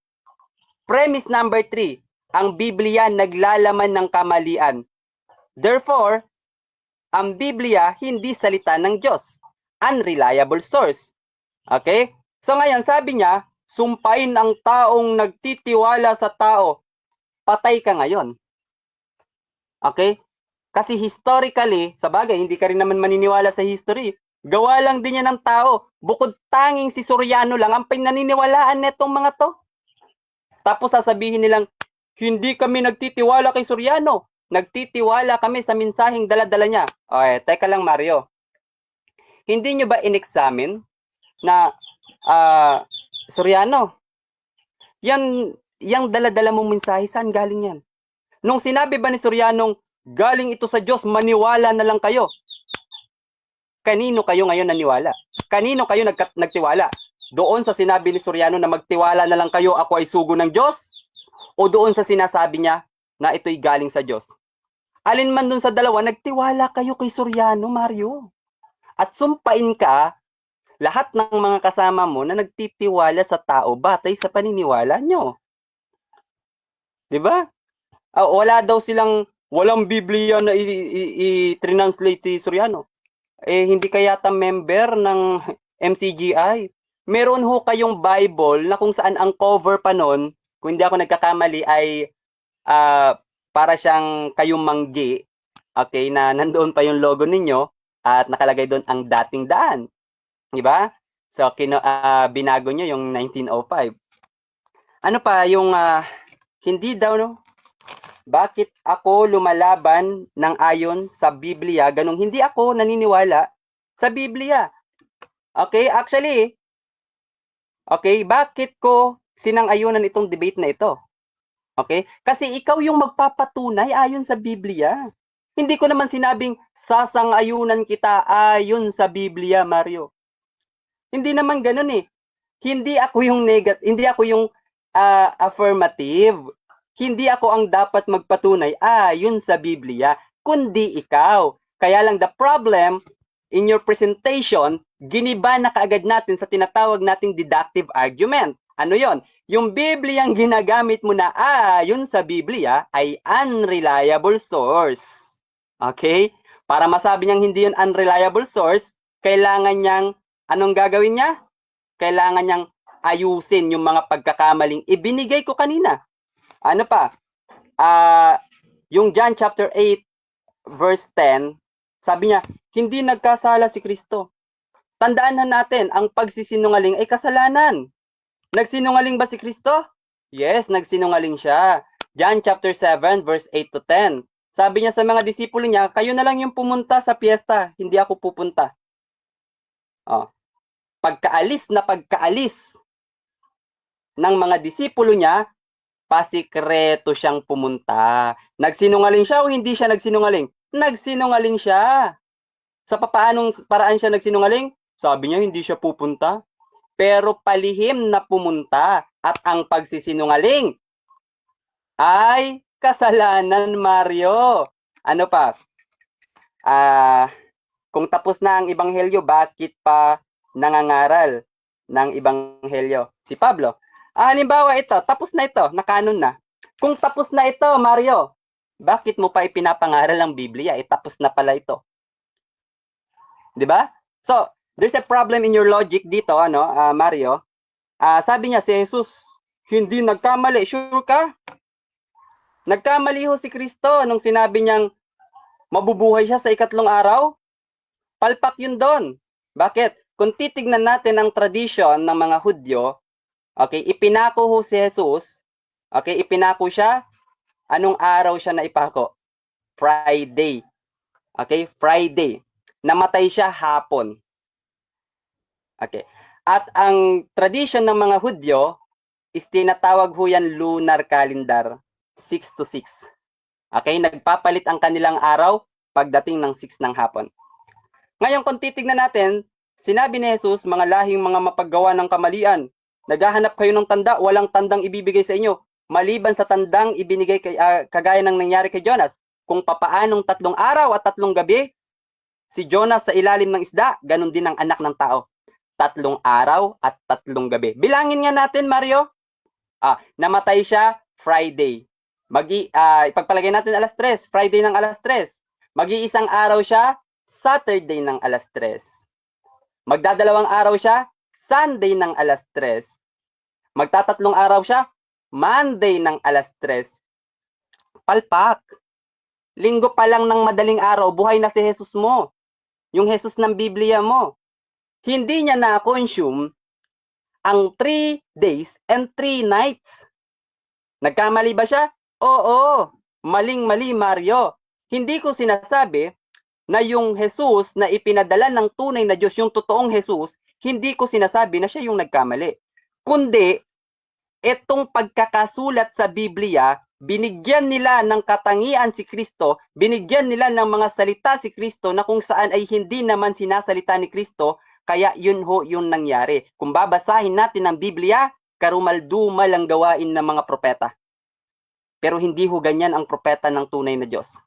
Premise number 3, ang Biblia naglalaman ng kamalian. Therefore, ang Biblia hindi salita ng Diyos. Unreliable source. Okay? So ngayon, sabi niya, sumpain ang taong nagtitiwala sa tao. Patay ka ngayon. Okay? Kasi historically, sa bagay, hindi ka rin naman maniniwala sa history. Gawa lang din yan ng tao. Bukod tanging si Soriano lang ang pinaniniwalaan netong mga to. Tapos sasabihin nilang, hindi kami nagtitiwala kay Soriano. Nagtitiwala kami sa mensaheng dala-dala niya. Okay, teka lang Mario. Hindi nyo ba in-examine na Soriano, yung dala-dala mong mensahe, saan galing yan? Nung sinabi ba ni Sorianong, galing ito sa Diyos, maniwala na lang kayo. Kanino kayo ngayon naniwala? Kanino kayo nagtiwala? Doon sa sinabi ni Soriano na magtiwala na lang kayo, ako ay sugo ng Diyos? O doon sa sinasabi niya na ito'y galing sa Diyos? Alin man doon sa dalawa, nagtiwala kayo kay Soriano, Mario. At sumpain ka, lahat ng mga kasama mo na nagtitiwala sa tao batay sa paniniwala nyo. Diba? Wala daw silang, walang Biblia na i-translate si Soriano. Hindi kayata member ng MCGI. Meron ho kayong Bible na kung saan ang cover pa nun, kung hindi ako nagkakamali, ay para siyang kayong manggi, okay, na nandoon pa yung logo ninyo at nakalagay doon ang dating daan. Diba? So, binago nyo yung 1905. Ano pa, yung hindi daw, no? Bakit ako lumalaban ng ayon sa Biblia? Ganong hindi ako naniniwala sa Biblia. Okay, actually, okay, bakit ko sinang-ayunan itong debate na ito? Okay? Kasi ikaw yung magpapatunay ayon sa Biblia. Hindi ko naman sinabing sasang-ayunan kita ayon sa Biblia, Mario. Hindi naman ganoon eh. Hindi ako yung hindi ako yung affirmative. Hindi ako ang dapat magpatunay ayon sa Biblia, kundi ikaw. Kaya lang the problem in your presentation, giniba na kaagad natin sa tinatawag nating deductive argument. Ano yon? Yung Biblia ang ginagamit mo na ayon sa Biblia ay unreliable source. Okay? Para masabi niyang hindi yun unreliable source, kailangan niyang, anong gagawin niya? Kailangan niyang ayusin yung mga pagkakamaling ibinigay ko kanina. Ano pa? Yung John chapter 8 verse 10, sabi niya, hindi nagkasala si Kristo. Tandaan na natin, ang pagsisinungaling ay kasalanan. Nagsinungaling ba si Kristo? Yes, nagsinungaling siya. John chapter 7 verse 8 to 10. Sabi niya sa mga disipulo niya, kayo na lang yung pumunta sa piyesta, hindi ako pupunta. Pagkaalis ng mga disipulo niya, pasikreto siyang pumunta. Nagsinungaling siya o hindi siya nagsinungaling? Nagsinungaling siya. Sa papaanong paraan siya nagsinungaling? Sabi niya hindi siya pupunta. Pero palihim na pumunta. At ang pagsisinungaling ay kasalanan, Mario. Ano pa? Kung tapos na ang ebanghelyo, bakit pa nangangaral ng ebanghelyo? Si Pablo. Halimbawa ito, tapos na ito, nakanon na. Kung tapos na ito, Mario, bakit mo pa ipinapangaral ang Biblia? Tapos na pala ito. 'Di ba? So, there's a problem in your logic dito, Mario. Sabi niya si Jesus, hindi nagkamali. Sure ka? Nagkamali ho si Kristo nung sinabi niyang mabubuhay siya sa ikatlong araw. Palpak yun doon. Bakit? kung titignan natin ang tradition ng mga Hudyo, okay, ipinako ho si Jesus, okay, ipinako siya, anong araw siya naipako? Friday. Okay, Friday. Namatay siya hapon. Okay. At ang tradition ng mga Hudyo is tinatawag ho yan lunar calendar, 6 to 6. Okay, nagpapalit ang kanilang araw pagdating ng 6 ng hapon. Ngayon kung titignan natin, sinabi ni Jesus, mga lahing mga mapaggawa ng kamalian, naghahanap kayo ng tanda, walang tandang ibibigay sa inyo, maliban sa tandang ibinigay kagaya ng nangyari kay Jonas, kung papaanong 3 araw at 3 gabi, si Jonas sa ilalim ng isda, ganun din ang anak ng tao. 3 araw at 3 gabi. Bilangin nga natin, Mario. Namatay siya Friday. Ipagpalagay natin alas 3, Friday ng alas 3. Mag-iisang araw siya, Saturday ng alas 3. Magdadalawang araw siya, Sunday ng alas 3. Magtatatlong araw siya, Monday ng alas 3. Palpak. Linggo pa lang ng madaling araw, buhay na si Jesus mo. Yung Jesus ng Biblia mo. Hindi niya na-consume ang 3 days and 3 nights. Nagkamali ba siya? Oo. Maling-mali, Mario. Hindi ko sinasabi na yung Jesus na ipinadala ng tunay na Diyos, yung totoong Jesus, hindi ko sinasabi na siya yung nagkamali. Kundi, itong pagkakasulat sa Biblia, binigyan nila ng katangian si Kristo, binigyan nila ng mga salita si Kristo na kung saan ay hindi naman sinasalita ni Kristo, kaya yun ho yung nangyari. Kung babasahin natin ang Biblia, karumal-dumal ang gawain ng mga propeta. Pero hindi ho ganyan ang propeta ng tunay na Diyos.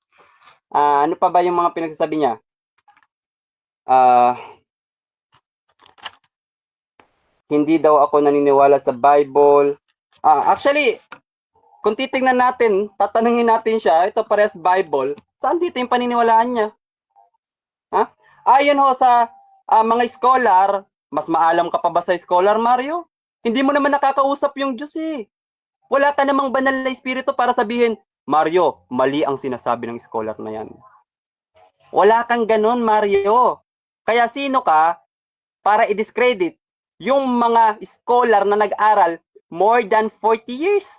Ano pa ba yung mga pinagsasabi niya? Hindi daw ako naniniwala sa Bible. Actually, kung titingnan natin, tatanungin natin siya, ito parehas Bible, saan dito yung paniniwalaan niya? Ayon ho sa mga scholar, mas maalam ka pa ba sa scholar, Mario? Hindi mo naman nakakausap yung Diyos eh. Wala ka namang banal na espiritu para sabihin, Mario, mali ang sinasabi ng scholar na yan. Wala kang ganon, Mario. Kaya sino ka para i-discredit yung mga scholar na nag-aral more than 40 years?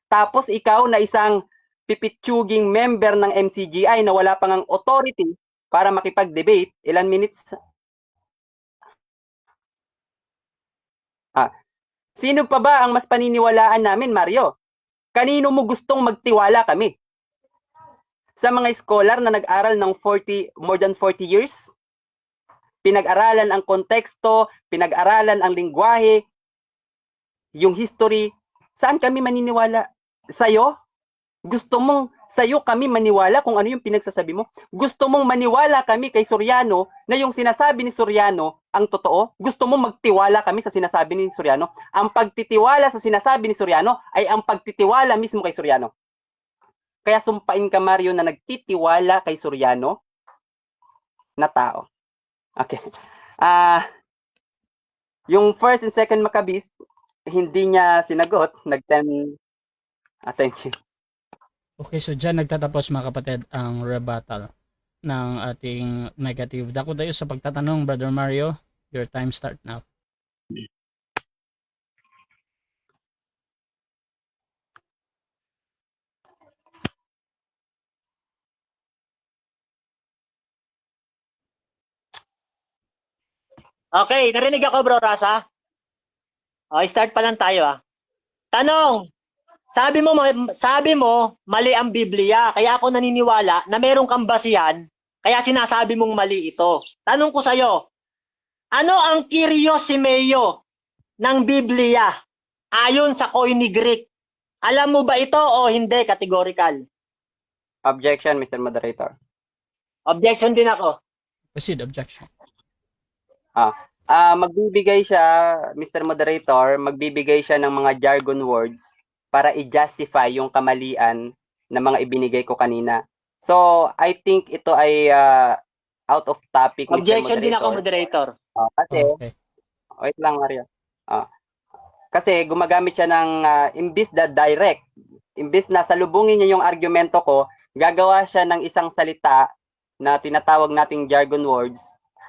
Tapos ikaw na isang pipitsuging member ng MCGI na wala pang authority para makipag-debate, ilan minutes? Sino pa ba ang mas paniniwalaan namin, Mario? Kanino mo gustong magtiwala kami? Sa mga scholar na nag-aral ng more than 40 years? Pinag-aralan ang konteksto, pinag-aralan ang lingwahe, yung history. Saan kami maniniwala? Sa'yo? Gusto mong sa'yo kami maniwala kung ano yung pinagsasabi mo? Gusto mong maniwala kami kay Soriano na yung sinasabi ni Soriano ang totoo? Gusto mong magtiwala kami sa sinasabi ni Soriano? Ang pagtitiwala sa sinasabi ni Soriano ay ang pagtitiwala mismo kay Soriano. Kaya sumpain ka, Mario, na nagtitiwala kay Soriano na tao. Okay. Yung first and second Maccabees, hindi niya sinagot. Thank you. Okay, so dyan nagtatapos mga kapatid ang rebuttal ng ating negative. Dako dayo sa pagtatanong, Brother Mario. Your time start now. Okay, narinig ako, Bro Rasa. Start pa lang tayo. Tanong, sabi mo mali ang Biblia, kaya ako naniniwala na meron kang basihan, kaya sinasabi mong mali ito. Tanong ko sa'yo, ano ang Kyrios Semeo ng Biblia ayon sa Koine Greek? Alam mo ba ito o hindi? Categorical. Objection, Mr. Moderator. Objection din ako. Proceed, objection. Magbibigay siya, Mr. Moderator, magbibigay siya ng mga jargon words para i-justify yung kamalian na mga ibinigay ko kanina. So, I think ito ay out of topic, Mr. Moderator. Objection din ako, Moderator. Kasi, Okay. wait lang, Mario. Kasi gumagamit siya ng imbis na direct, imbis na salubungin niya yung argumento ko, gagawa siya ng isang salita na tinatawag nating jargon words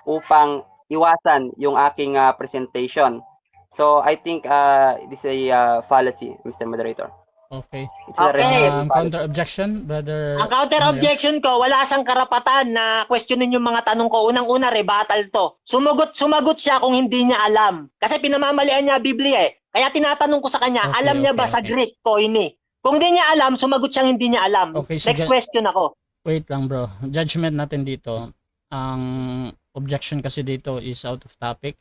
upang iwasan yung aking presentation. So I think this is a fallacy, Mr. Moderator. Okay. It's a Okay. refuting fallacy. Counter objection, brother. Ang counter Mario? objection ko, wala siyang karapatan na questionin yung mga tanong ko. Unang-una, rebuttal to. Sumagot siya kung hindi niya alam. Kasi pinamamalian niya Biblia eh. Kaya tinatanong ko sa kanya, Okay, alam niya ba okay, sa okay. Greek, koine? Kung hindi niya alam, sumagot siyang hindi niya alam. Okay, Next sige. question ako. Wait lang bro. Judgment natin dito. Ang objection kasi dito is out of topic.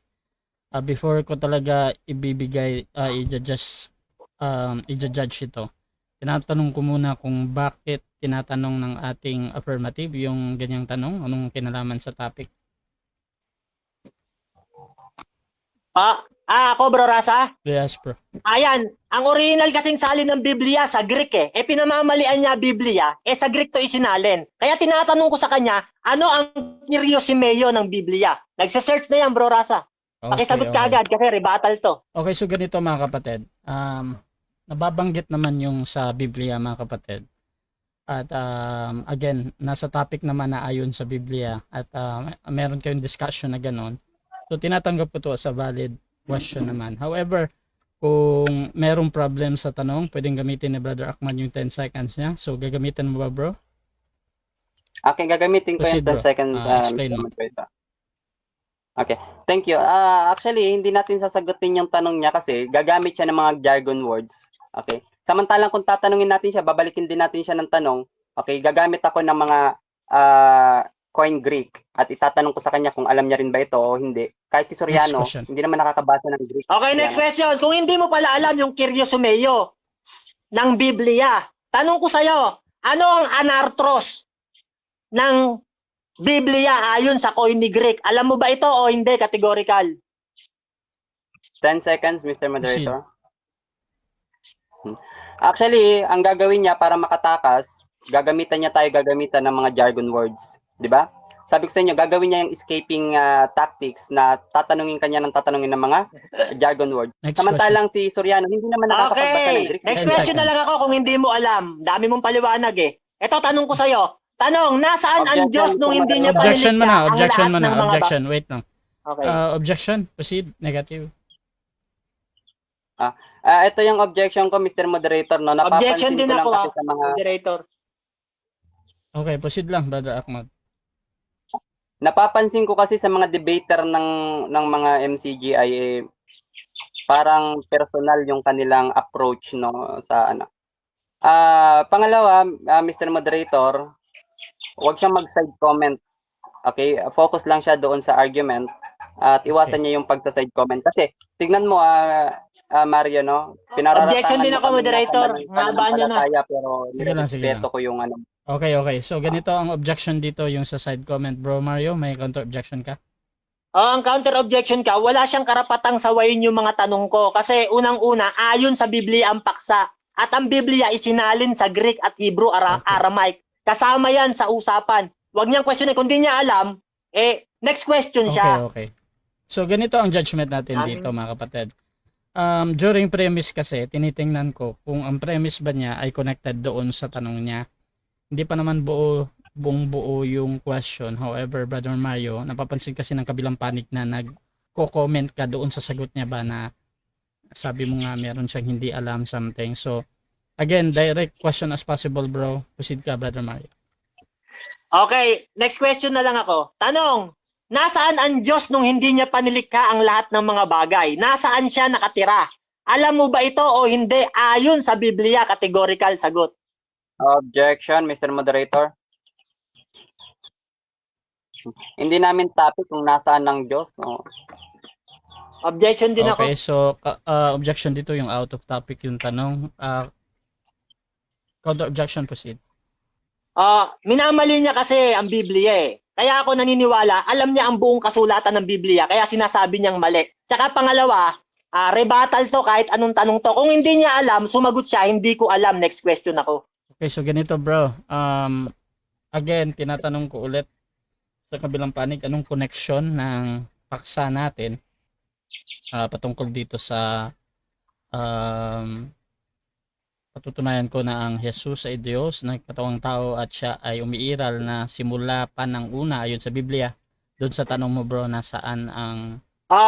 Before ko talaga ibibigay, i-judge ito. Tinatanong ko muna kung bakit tinatanong ng ating affirmative yung ganyang tanong. Anong kinalaman sa topic? Ako bro Rasa? Yes bro. Ayan, ang original kasing salin ng Biblia sa Greek eh. Pinamamalian niya Biblia, sa Greek to isinalin. Kaya tinatanong ko sa kanya, ano ang Kyrios ng Biblia? Nagse-search na yan bro Rasa. Pakisagot ka agad kasi rebuttal to. Okay, so ganito mga kapatid. Nababanggit naman yung sa Biblia mga kapatid. At again, nasa topic naman na ayon sa Biblia at meron kayong discussion na ganon. So tinatanggap ko to as a valid question naman. However, kung merong problem sa tanong, pwedeng gamitin ni Brother Akman yung 10 seconds niya. So gagamitin mo ba bro? Okay, gagamitin ko Proceed, yung 10 bro. seconds, Explain Mr. mo. Moderator. Okay, thank you. Actually, hindi natin sasagutin yung tanong niya kasi gagamit siya ng mga jargon words. Okay? Samantalang kung tatanungin natin siya, babalikin din natin siya ng tanong. Okay, gagamit ako ng mga coin Greek at itatanong ko sa kanya kung alam niya rin ba ito o hindi. Kahit si Soriano, Next question. hindi naman nakakabasa ng Greek. Okay, next question. Kung hindi mo pala alam yung Kyrios ng Biblia, tanong ko sa'yo, ano ang anartros ng Biblia ayon sa Koine Greek? Alam mo ba ito o hindi? Categorical. 10 seconds, Mr. Moderator. Actually, ang gagawin niya para makatakas, gagamitan ng mga jargon words. Di ba? Sabi ko sa inyo, gagawin niya yung escaping tactics na tatanungin kanya ng mga jargon words. Next Samantalang si Soriano, hindi naman nakakapagbasa ng Okay. Greek. Next 10 question na seconds. lang ako kung hindi mo alam. Dami mong paliwanag eh. Ito, tanong ko sa'yo. Tanong, nasaan ang Objection, Diyos nung hindi niya Objection mo panilikha na, ang objection lahat mo ng na, mga objection. Wait lang. Okay. Objection, proceed, negative. Ito yung objection ko, Mr. Moderator. No? Objection Napapansin din ko lang ako, kasi sa mga Moderator. Okay, proceed lang, Brother Akmal. Napapansin ko kasi sa mga debater ng mga MCG ay parang personal yung kanilang approach no sa ano. Pangalawa, Mr. Moderator, huwag siyang mag-side comment. Okay? Focus lang siya doon sa argument at iwasan niya yung pagsa-side comment kasi tignan mo Mario no, pinararatangan Objection din mo ako, kami na Moderator. kami Mahaba niya na. pananampalataya, pero Sige lang, sige nirespeto lang. ko yung ano. Okay. So, ganito ang objection dito, yung sa side comment. Bro Mario, may counter objection ka? Ang counter objection ka, wala siyang karapatang sawayin yung mga tanong ko kasi unang-una, ayon sa Biblia ang paksa. At ang Biblia isinalin sa Greek at Hebrew, Aramaic. Kasama yan sa usapan. Huwag niyang questionin. Kung di niya alam, next question siya. Okay. So, ganito ang judgment natin dito, mga kapatid. During premise kasi, tinitingnan ko kung ang premise ba niya ay connected doon sa tanong niya. Hindi pa naman buong buo yung question. However, Brother Mario, napapansin kasi ng kabilang panig na nagko-comment ka doon sa sagot niya ba na sabi mo nga meron siyang hindi alam something. So, again, direct question as possible, bro. Proceed ka, Brother Mario. Okay, next question na lang ako. Tanong, nasaan ang Diyos nung hindi niya panilikha ang lahat ng mga bagay? Nasaan siya nakatira? Alam mo ba ito o hindi? Ayon sa Biblia, categorical sagot. Objection, Mr. Moderator. Hindi namin topic kung nasaan ng Diyos. Objection din ako. Okay, so objection dito yung out of topic yung tanong. Counter objection, proceed. Minamali niya kasi ang Biblia eh. Kaya ako naniniwala, alam niya ang buong kasulatan ng Biblia, kaya sinasabi niyang mali. Tsaka pangalawa, rebuttal to kahit anong tanong to. Kung hindi niya alam, sumagot siya, hindi ko alam. Next question ako. Okay, so ganito bro. Again, tinatanong ko ulit sa kabilang panig, anong connection ng paksa natin patungkol dito sa patutunayan ko na ang Jesus ay Diyos, nagkatawang tao at siya ay umiiral na simula pa ng una ayon sa Biblia. Doon sa tanong mo bro, nasaan ang...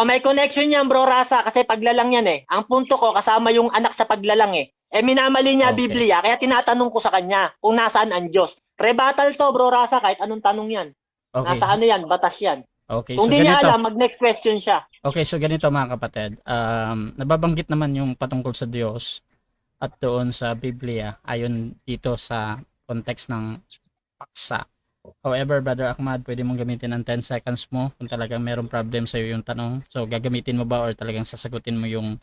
May connection yan, bro Rasa, kasi paglalang yan eh. Ang punto ko, kasama yung anak sa paglalang eh. Minamali niya Okay. Biblia, kaya tinatanong ko sa kanya kung nasaan ang Diyos. Rebuttal to, bro Rasa, kahit anong tanong yan. Okay. Nasa ano yan, batas yan. Okay, Kung so di niya ganito. alam, mag-next question siya. Okay, so ganito mga kapatid. Nababanggit naman yung patungkol sa Diyos at doon sa Biblia ayon dito sa context ng paksa. However, Brother Ahmad, pwede mong gamitin ang 10 seconds mo kung talagang merong problem sa iyo yung tanong. So, gagamitin mo ba or talagang sasagutin mo yung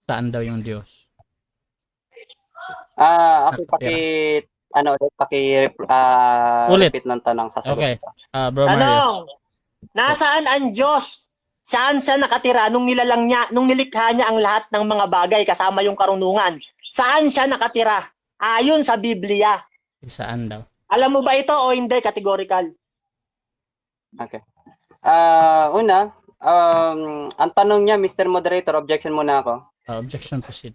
saan daw yung Diyos? Ako Ulit. repeat ng tanong sa Okay. Bro Mario. Tanong, nasaan ang Diyos? Saan siya nakatira nung nilalang niya, nung nilikha niya ang lahat ng mga bagay kasama yung karunungan? Saan siya nakatira? Ayon sa Biblia. Saan daw? Alam mo ba ito o hindi? Categorical. Okay. Una, ang tanong niya, Mr. Moderator, objection muna ako. Objection, proceed.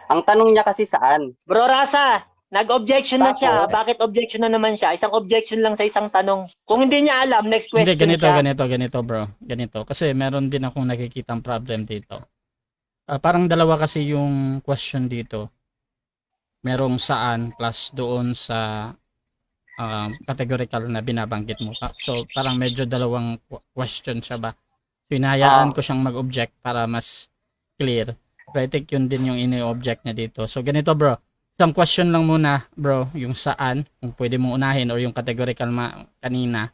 Ang tanong niya kasi saan? Bro Rasa, nag-objection na siya. Tapos? Bakit objection na naman siya? Isang objection lang sa isang tanong. Kung hindi niya alam, next question Hindi, siya. ganito bro. Ganito. Kasi meron din akong nakikitang problem dito. Parang dalawa kasi yung question dito. Merong saan plus doon sa categorical na binabanggit mo. So parang medyo dalawang question siya ba? So hinahayaan ko siyang mag-object para mas clear. Pero I think yun din yung ini-object niya dito. So ganito bro. Isang question lang muna bro. Yung saan. Kung pwede mong unahin or yung categorical kanina.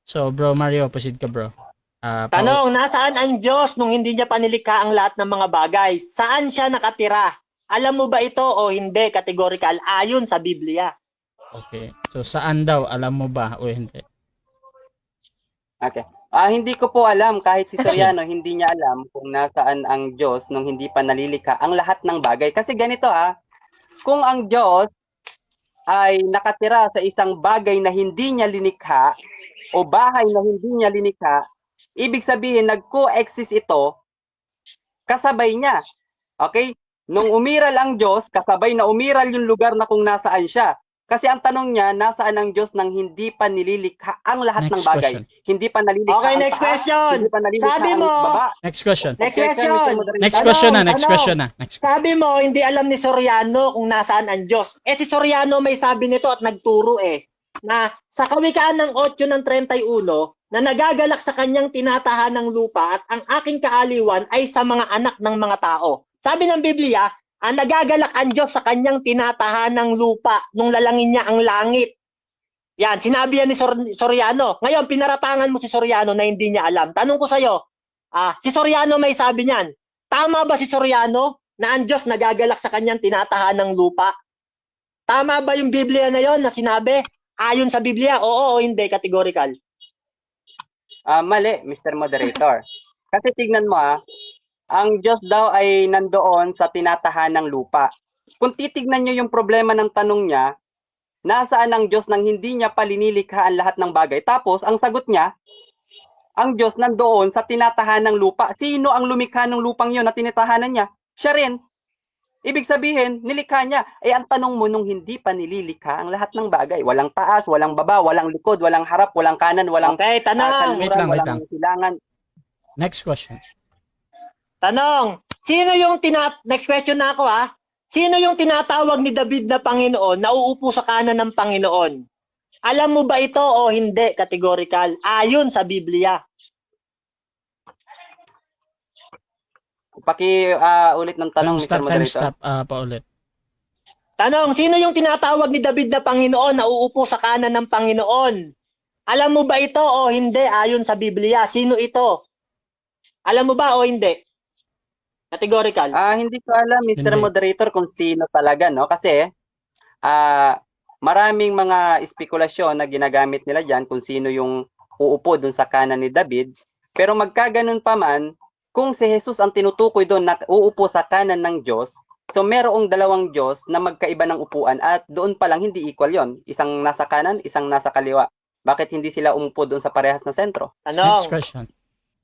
So bro Mario, proceed ka bro. Tanong, nasaan ang Diyos nung hindi niya panilikha ang lahat ng mga bagay? Saan siya nakatira? Alam mo ba ito o hindi? Categorical, ayon sa Biblia. Okay. So saan daw? Alam mo ba o hindi? Okay. Hindi ko po alam, kahit si Soriano hindi niya alam kung nasaan ang Diyos nung hindi pa nalilikha ang lahat ng bagay. Kasi ganito kung ang Diyos ay nakatira sa isang bagay na hindi niya linikha o bahay na hindi niya linikha, ibig sabihin nag-coexist ito kasabay niya. Okay? Nung umiral ang Diyos, kasabay na umiral yung lugar na kung nasaan siya. Kasi ang tanong niya, nasaan ang Diyos nang hindi pa nililikha ang lahat ng bagay? Question. Hindi pa nalilikha Okay, ang next taas, question. hindi pa nalilikha Sabi ang mo, baba. Next question. Next Objection, question. Mr. Moderator. Next question na. Tanong. Next. Sabi mo, hindi alam ni Soriano kung nasaan ang Diyos. Si Soriano may sabi nito at nagturo na sa Kawikaan ng 8 ng 31, na nagagalak sa kanyang tinatahan ng lupa at ang aking kaaliwan ay sa mga anak ng mga tao. Sabi ng Biblia, ang nagagalak ang Diyos sa kanyang tinatahan ng lupa nung lalangin niya ang langit. Yan, sinabi yan ni Soriano. Ngayon, pinaratangan mo si Soriano na hindi niya alam. Tanong ko sa'yo, si Soriano may sabi niyan. Tama ba si Soriano na ang Diyos nagagalak sa kanyang tinatahan ng lupa? Tama ba yung Biblia na yon na sinabi? Ayon sa Biblia, oo o hindi, categorical. Mali, Mr. Moderator. Kasi tignan mo ang Diyos daw ay nandoon sa tinatahan ng lupa. Kung titignan nyo yung problema ng tanong niya, nasaan ang Diyos nang hindi niya palinilikha ang lahat ng bagay? Tapos, ang sagot niya, ang Diyos nandoon sa tinatahan ng lupa. Sino ang lumikha ng lupang yun na tinatahanan niya? Siya rin. Ibig sabihin, nilikha niya. Ang tanong mo nung hindi pa nililikha ang lahat ng bagay. Walang taas, walang baba, walang likod, walang harap, walang kanan, walang Okay, tanong. Wait lang. walang silangan. Next question. Tanong, next question na ako Sino yung tinatawag ni David na Panginoon na uupo sa kanan ng Panginoon? Alam mo ba ito o hindi? Categorical. Ayon sa Biblia. Ulit ng tanong, Mr. Moderator. Paulit. Tanong, sino yung tinatawag ni David na Panginoon na uupo sa kanan ng Panginoon? Alam mo ba ito o hindi? Ayon sa Biblia. Sino ito? Alam mo ba o hindi? Categorical. Hindi ko alam, Mr. Hindi. Moderator, kung sino talaga, no? Kasi, maraming mga espekulasyon na ginagamit nila dyan kung sino yung uupo dun sa kanan ni David. Pero magkaganon pa man, kung si Jesus ang tinutukoy doon na uupo sa kanan ng Diyos, so merong dalawang Diyos na magkaiba ng upuan at doon pa lang hindi equal yon. Isang nasa kanan, isang nasa kaliwa. Bakit hindi sila umupo doon sa parehas na sentro? Next question.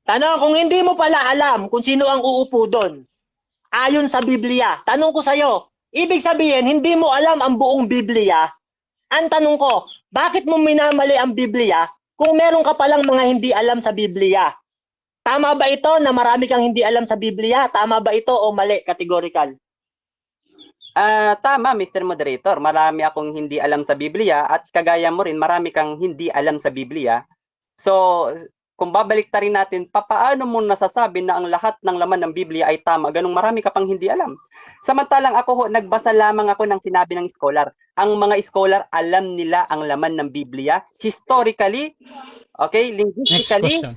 Tanong, kung hindi mo pala alam kung sino ang uupo doon, ayon sa Biblia, tanong ko sa'yo, ibig sabihin, hindi mo alam ang buong Biblia. Ang tanong ko, bakit mo minamali ang Biblia kung meron ka palang mga hindi alam sa Biblia. Tama ba ito na marami kang hindi alam sa Biblia? Tama ba ito o mali? Categorical. Tama, Mr. Moderator. Marami akong hindi alam sa Biblia at kagaya mo rin, marami kang hindi alam sa Biblia. So, kung babaliktarin natin, papaano mo nasasabi na ang lahat ng laman ng Biblia ay tama? Ganong marami ka pang hindi alam. Samantalang ako, nagbasa lamang ako ng sinabi ng scholar. Ang mga scholar, alam nila ang laman ng Biblia. Historically, okay, Next linguistically, question.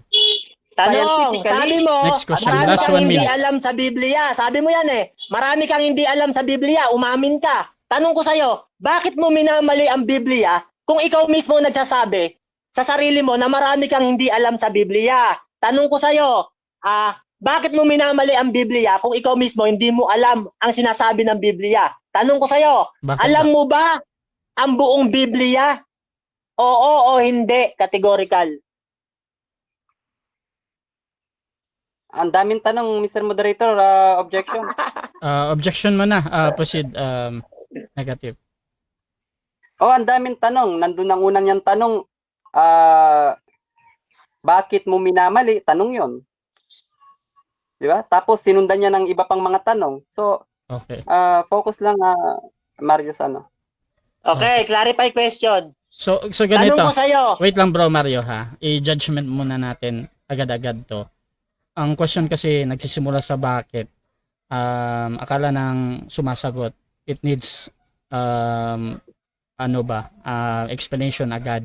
Tanong, sabi mo, Next question, marami last kang 1 hindi minute. alam sa Biblia. Sabi mo yan eh, marami kang hindi alam sa Biblia, umamin ka. Tanong ko sa'yo, bakit mo minamali ang Biblia kung ikaw mismo nagsasabi sa sarili mo na marami kang hindi alam sa Biblia? Tanong ko sa'yo, bakit mo minamali ang Biblia kung ikaw mismo hindi mo alam ang sinasabi ng Biblia? Tanong ko sa'yo, Bakit alam ba? mo ba ang buong Biblia? Oo o hindi, categorical. ang daming tanong, Mr. Moderator, objection. Objection mo na. Proceed. Negative. Ang daming tanong. Nandun ang unang niyang tanong, bakit mo minamali? Tanong yon. Di ba? Tapos sinundan niya ng iba pang mga tanong. So, Okay. focus lang, Marius, ano. Okay, clarify question. So Tanong ganito. ko sa'yo, Wait lang bro Mario ha. I-judgment muna natin agad-agad to. Ang question kasi nagsisimula sa bakit. Akala ng sumasagot, it needs explanation agad.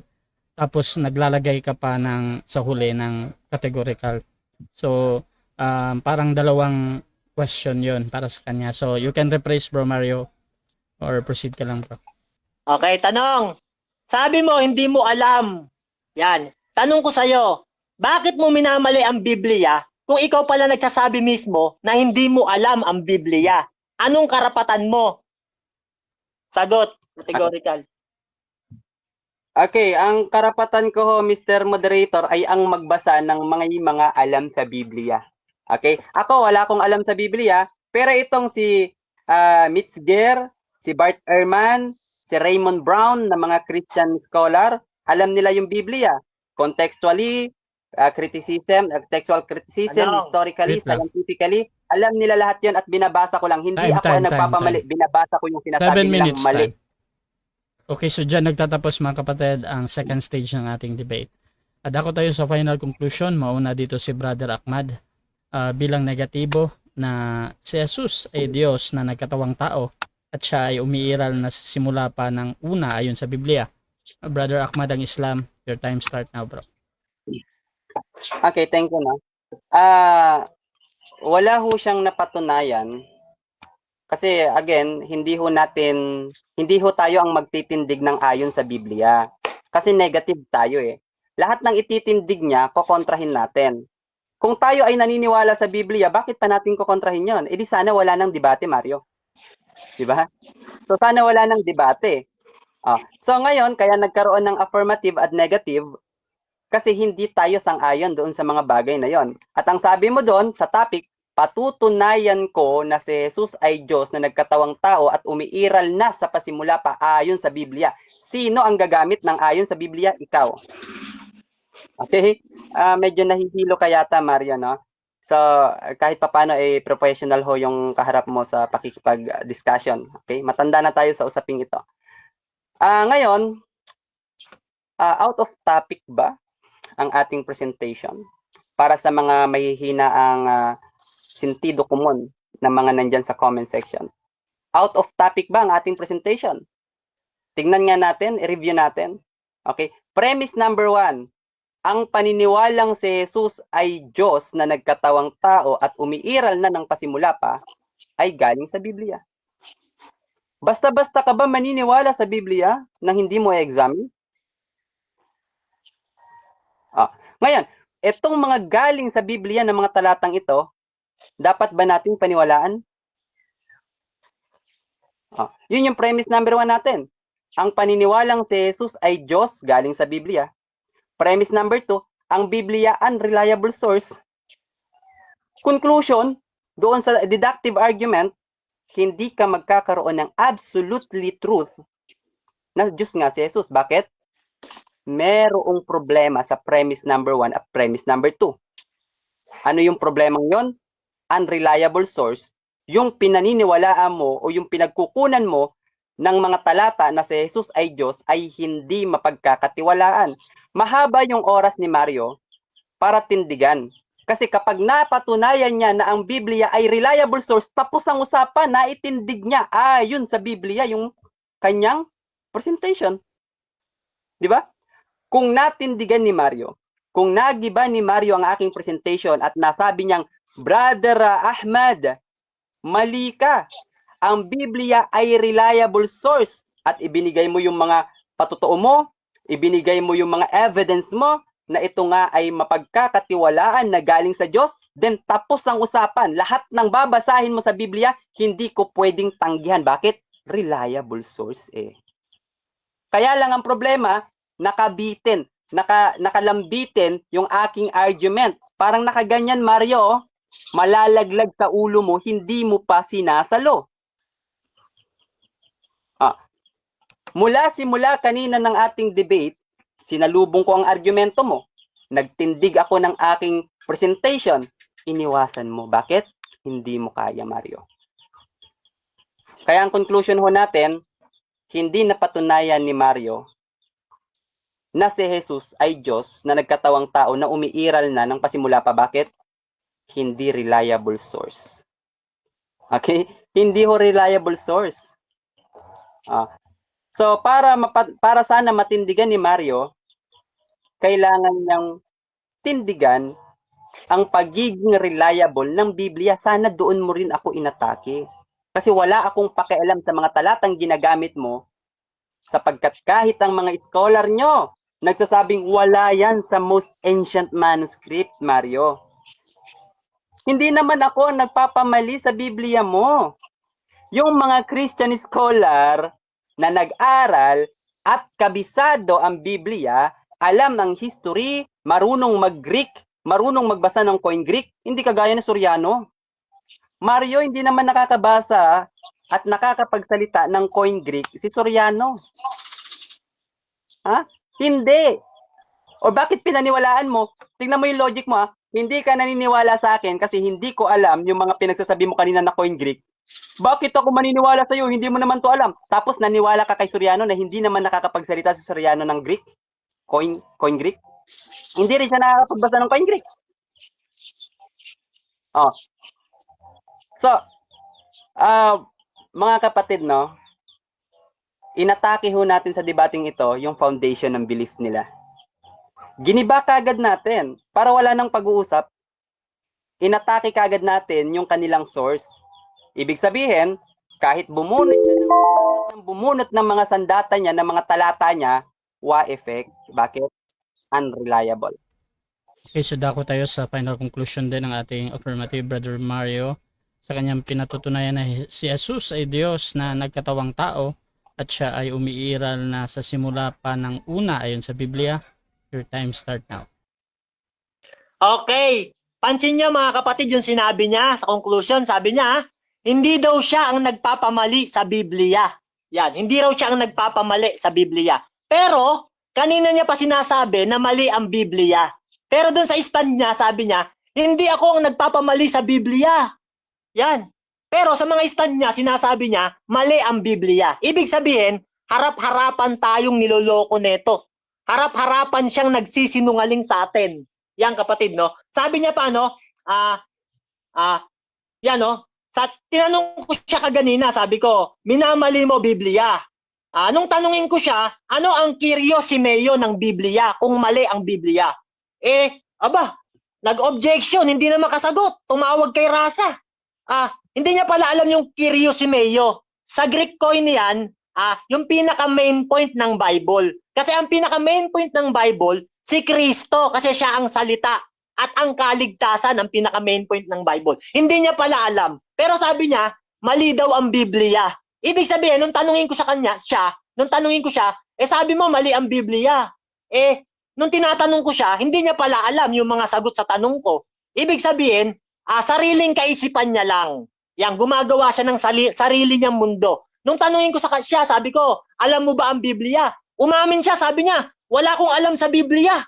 Tapos naglalagay ka pa ng sa huli ng categorical. So parang dalawang question yon para sa kanya. So you can rephrase bro Mario or proceed ka lang bro. okay, tanong. Sabi mo, hindi mo alam. Yan. Tanong ko sa'yo, bakit mo minamali ang Biblia kung ikaw pala nagsasabi mismo na hindi mo alam ang Biblia? Anong karapatan mo? Sagot, categorical. Okay, ang karapatan ko, Mr. Moderator, ay ang magbasa ng mga alam sa Biblia. Okay? Ako, wala akong alam sa Biblia, pero itong si Metzger, si Bart Ehrman, si Raymond Brown na mga Christian scholar, alam nila yung Biblia. Contextually, textual criticism, Ano? historically, Wait lang. scientifically, alam nila lahat yun at binabasa ko lang. Hindi Time, ako ang time, nagpapamali, binabasa ko yung 7 sinasabi nilang minutes mali. time. Okay, so dyan nagtatapos mga kapatid ang second stage ng ating debate. At ako tayo sa final conclusion, mauna dito si Brother Ahmad bilang negatibo na si Jesus ay Diyos na nagkatawang tao at siya ay umiiral na simula pa ng una ayon sa Biblia. Brother Ahmad ang Islam, your time start now bro. Okay, thank you na. Wala ho siyang napatunayan kasi again, hindi ho tayo ang magtitindig ng ayon sa Biblia. Kasi negative tayo eh. Lahat ng ititindig niya, kokontrahin natin. Kung tayo ay naniniwala sa Biblia, bakit pa natin kokontrahin yon? Eh di sana wala nang debate, Mario. Di ba? So sana wala nang debate. So ngayon, kaya nagkaroon ng affirmative at negative kasi hindi tayo sang-ayon doon sa mga bagay na yon. At ang sabi mo doon sa topic, patutunayan ko na si Jesus ay Diyos na nagkatawang tao at umiiral na sa pasimula pa ayon sa Biblia. Sino ang gagamit ng ayon sa Biblia? Ikaw. Okay? Medyo nahihilo ka yata, Mario, no? So, kahit papaano professional ho yung kaharap mo sa pakikipag-discussion. Okay? Matanda na tayo sa usaping ito. Ngayon, out of topic ba ang ating presentation para sa mga mahihina ang sentido komon na mga nandyan sa comment section? Out of topic ba ang ating presentation? Tingnan nga natin, i-review natin. Okay? Premise number 1. Ang paniniwalang si Jesus ay Diyos na nagkatawang tao at umiiral na ng pasimula pa ay galing sa Biblia. Basta-basta ka ba maniniwala sa Biblia na hindi mo i-examine? Ngayon, itong mga galing sa Biblia ng mga talatang ito, dapat ba nating paniwalaan? Yun yung premise number 1 natin. Ang paniniwalang si Jesus ay Diyos galing sa Biblia. Premise number 2, ang Biblia unreliable source. Conclusion, doon sa deductive argument, hindi ka magkakaroon ng absolutely truth na Diyos nga si Jesus. Bakit? merong problema sa premise number 1 at premise number 2. Ano yung problemang yon? Unreliable source, yung pinaniniwalaan mo o yung pinagkukunan mo ng mga talata na si Jesus ay Diyos ay hindi mapagkakatiwalaan. Mahaba yung oras ni Mario para tindigan. Kasi kapag napatunayan niya na ang Biblia ay reliable source, tapos ang usapan na itindig niya ayon sa Biblia yung kanyang presentation. Di ba? Kung natindigan ni Mario, kung nagiba ni Mario ang aking presentation at nasabi niyang, Brother Ahmad, mali ka. Ang Biblia ay reliable source at ibinigay mo yung mga patotoo mo, ibinigay mo yung mga evidence mo na ito nga ay mapagkakatiwalaan na galing sa Diyos, then tapos ang usapan. Lahat ng babasahin mo sa Biblia, hindi ko pwedeng tanggihan. Bakit? Reliable source eh. Kaya lang ang problema, nakabitin, nakalambitin yung aking argument. Parang nakaganyan, Mario, malalaglag sa ulo mo, hindi mo pa sinasalo. Simula kanina ng ating debate, sinalubong ko ang argumento mo. Nagtindig ako ng aking presentation. Iniwasan mo. Bakit? Hindi mo kaya, Mario. Kaya ang conclusion ho natin, hindi napatunayan ni Mario na si Jesus ay Diyos na nagkatawang tao na umiiral na ng pasimula pa. Bakit? Hindi reliable source. Okay? Hindi ho reliable source. So para sana matindigan ni Mario, kailangan niyang tindigan ang pagiging reliable ng Biblia. Sana doon mo rin ako inatake. Kasi wala akong pakialam sa mga talatang ginagamit mo, sapagkat kahit ang mga scholar nyo nagsasabing wala yan sa most ancient manuscript, Mario. Hindi naman ako ang nagpapamali sa Biblia mo. Yung mga Christian scholar na nag-aral at kabisado ang Biblia, alam ng history, marunong mag-Greek, marunong magbasa ng Koine Greek, hindi kagaya ni Soriano. Mario, hindi naman nakakabasa at nakakapagsalita ng Koine Greek si Soriano. Ha? Hindi. O bakit pinaniwalaan mo? Tingnan mo yung logic mo, ha? Hindi ka naniniwala sa akin kasi hindi ko alam yung mga pinagsasabi mo kanina na Koine Greek. Bakit ako maniniwala sa iyo? Hindi mo naman to alam. Tapos naniwala ka kay Soriano na hindi naman nakakapagsalita si Soriano ng Greek? Koine Greek? Hindi rin siya nakakapagbasa ng Koine Greek. So, mga kapatid, no? Inatake ho natin sa debating ito yung foundation ng belief nila. Giniba kagad natin para wala nang pag-uusap. Inatake kagad natin yung kanilang source. Ibig sabihin, kahit bumunot ng mga sandata niya, ng mga talata niya, wa effect. Bakit? Unreliable. Okay, so dako tayo sa final conclusion din ng ating affirmative Brother Mario sa kanyang pinatutunayan na si Jesus ay Diyos na nagkatawang tao at siya ay umiiral na sa simula pa ng una ayon sa Biblia. Your time start now. Okay. Pansin niyo mga kapatid yung sinabi niya sa conclusion. Sabi niya, hindi daw siya ang nagpapamali sa Biblia. Yan, hindi raw siya ang nagpapamali sa Biblia. Pero, kanina niya pa sinasabi na mali ang Biblia. Pero dun sa stand niya, sabi niya, hindi ako ang nagpapamali sa Biblia. Yan. Pero sa mga stand niya, sinasabi niya, mali ang Biblia. Ibig sabihin, harap-harapan tayong niloloko neto. Harap-harapan siyang nagsisinungaling sa atin. Yan kapatid, no? Sabi niya pa, no? Yan, no? Tinanong ko siya kaganina, sabi ko, minamali mo Biblia. Nung tanungin ko siya, ano ang kiryosimeo ng Biblia kung mali ang Biblia? Nag-objection, hindi na makasagot. Tumawag kay Rasa. Hindi niya pala alam yung kiryosimeo. Sa Greek Koine yan, yung pinaka-main point ng Bible. Kasi ang pinaka-main point ng Bible, si Kristo, kasi siya ang salita. At ang kaligtasan ang pinaka-main point ng Bible. Hindi niya pala alam. Pero sabi niya, mali daw ang Biblia. Ibig sabihin, nung tanungin ko siya, sabi mo mali ang Biblia. Nung tinatanong ko siya, hindi niya pala alam yung mga sagot sa tanong ko. Ibig sabihin, sariling kaisipan niya lang. Yang gumagawa siya ng sarili niyang mundo. Nung tanungin ko siya, sabi ko, alam mo ba ang Biblia? Umamin siya, sabi niya, wala akong alam sa Biblia.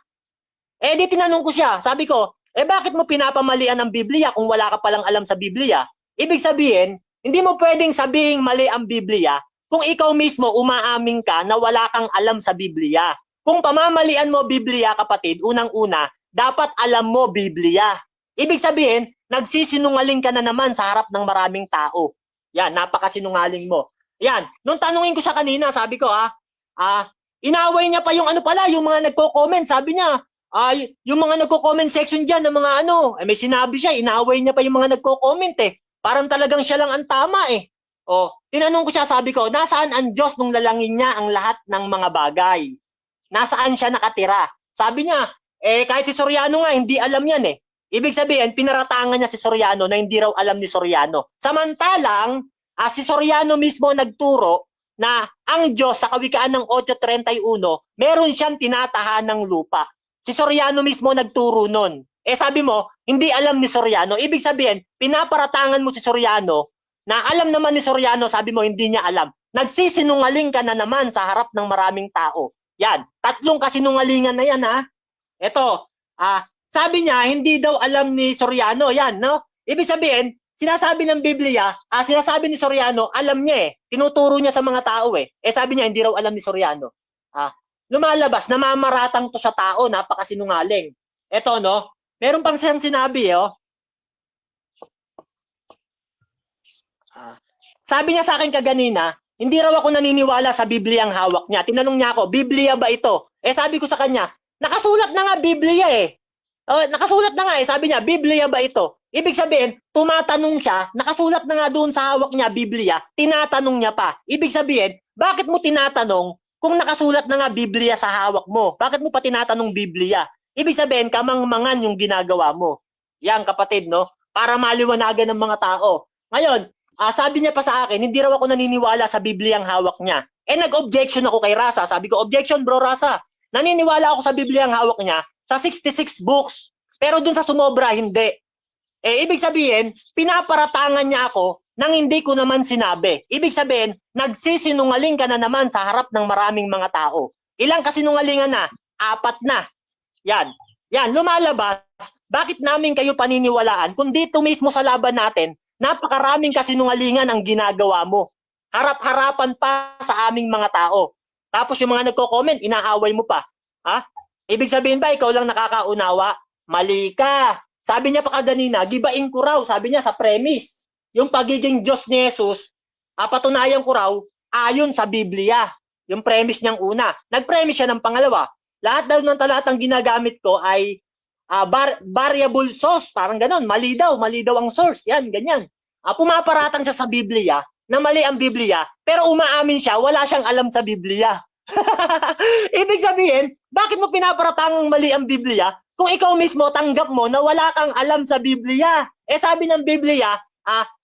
Eh di tinanong ko siya, sabi ko, bakit mo pinapamalian ang Biblia kung wala ka palang alam sa Biblia? Ibig sabihin, hindi mo pwedeng sabihing mali ang Biblia kung ikaw mismo umaamin ka na wala kang alam sa Biblia. Kung pamamalian mo Biblia, kapatid, unang-una, dapat alam mo Biblia. Ibig sabihin, nagsisinungaling ka na naman sa harap ng maraming tao. Yan, napakasinungaling mo. Yan, nung tanungin ko siya kanina, sabi ko, inaway niya pa yung yung mga nagko-comment. Sabi niya, yung mga nagko-comment section dyan ng mga may sinabi siya, inaway niya pa yung mga nagko-comment eh. Parang talagang siya lang ang tama eh. O, tinanong ko siya, sabi ko, nasaan ang Diyos nung lalangin niya ang lahat ng mga bagay? Nasaan siya nakatira? Sabi niya, kahit si Soriano nga, hindi alam yan eh. Ibig sabihin, pinaratangan niya si Soriano na hindi raw alam ni Soriano. Samantalang, si Soriano mismo nagturo na ang Diyos sa Kawikaan ng 8:31, meron siyang tinatahan ng lupa. Si Soriano mismo nagturo nun. Sabi mo, hindi alam ni Soriano. Ibig sabihin, pinaparatangan mo si Soriano na alam naman ni Soriano, sabi mo, hindi niya alam. Nagsisinungaling ka na naman sa harap ng maraming tao. Yan, 3 kasinungalingan na yan ha. Ito, sabi niya, hindi daw alam ni Soriano. Yan, no? Ibig sabihin, sinasabi ng Biblia, sinasabi ni Soriano, alam niya eh. Tinuturo niya sa mga tao eh. Sabi niya, hindi raw alam ni Soriano. Lumalabas, namamaratang to sa tao, napakasinungaling. Ito, no? Meron pang siyang sinabi, sabi niya sa akin kaganina, hindi raw ako naniniwala sa Biblia ang hawak niya. Tinanong niya ako, Biblia ba ito? Sabi ko sa kanya, nakasulat na nga Biblia eh. Nakasulat na nga eh. Sabi niya, Biblia ba ito? Ibig sabihin, tumatanong siya, nakasulat na nga doon sa hawak niya, Biblia, tinatanong niya pa. Ibig sabihin, bakit mo tinatanong kung nakasulat na nga Biblia sa hawak mo? Bakit mo pa tinatanong Biblia? Ibig sabihin, kamangmangan yung ginagawa mo. Yan kapatid, no? Para maliwanagan ng mga tao. Ngayon, sabi niya pa sa akin, hindi raw ako naniniwala sa Biblia ang hawak niya. Nag-objection ako kay Rasa. Sabi ko, objection bro Rasa. Naniniwala ako sa Biblia ang hawak niya sa 66 books. Pero dun sa sumobra, hindi. Ibig sabihin, pinaparatangan niya ako nang hindi ko naman sinabi. Ibig sabihin, nagsisinungaling ka na naman sa harap ng maraming mga tao. Ilang kasinungalingan na? 4 na. Yan. Yan, lumalabas. Bakit namin kayo paniniwalaan? Kung dito mismo sa laban natin, napakaraming kasinungalingan ang ginagawa mo. Harap-harapan pa sa aming mga tao. Tapos yung mga nagko-comment, inaaway mo pa. Ibig sabihin ba, ikaw lang nakakaunawa? Mali ka. Sabi niya pa kaganina, gibain ko raw, sabi niya sa premise. Yung pagiging Diyos ni Jesus, patunayan ko raw, ayon sa Biblia. Yung premise niyang una. Nag-premise siya ng pangalawa. Lahat daw ng talatang ginagamit ko ay variable source, parang ganon. Mali daw ang source. Yan, ganyan. Pumaparatang siya sa Biblia, na mali ang Biblia, pero umaamin siya, wala siyang alam sa Biblia. Ibig sabihin, bakit mo pinaparatang mali ang Biblia kung ikaw mismo tanggap mo na wala kang alam sa Biblia? Sabi ng Biblia,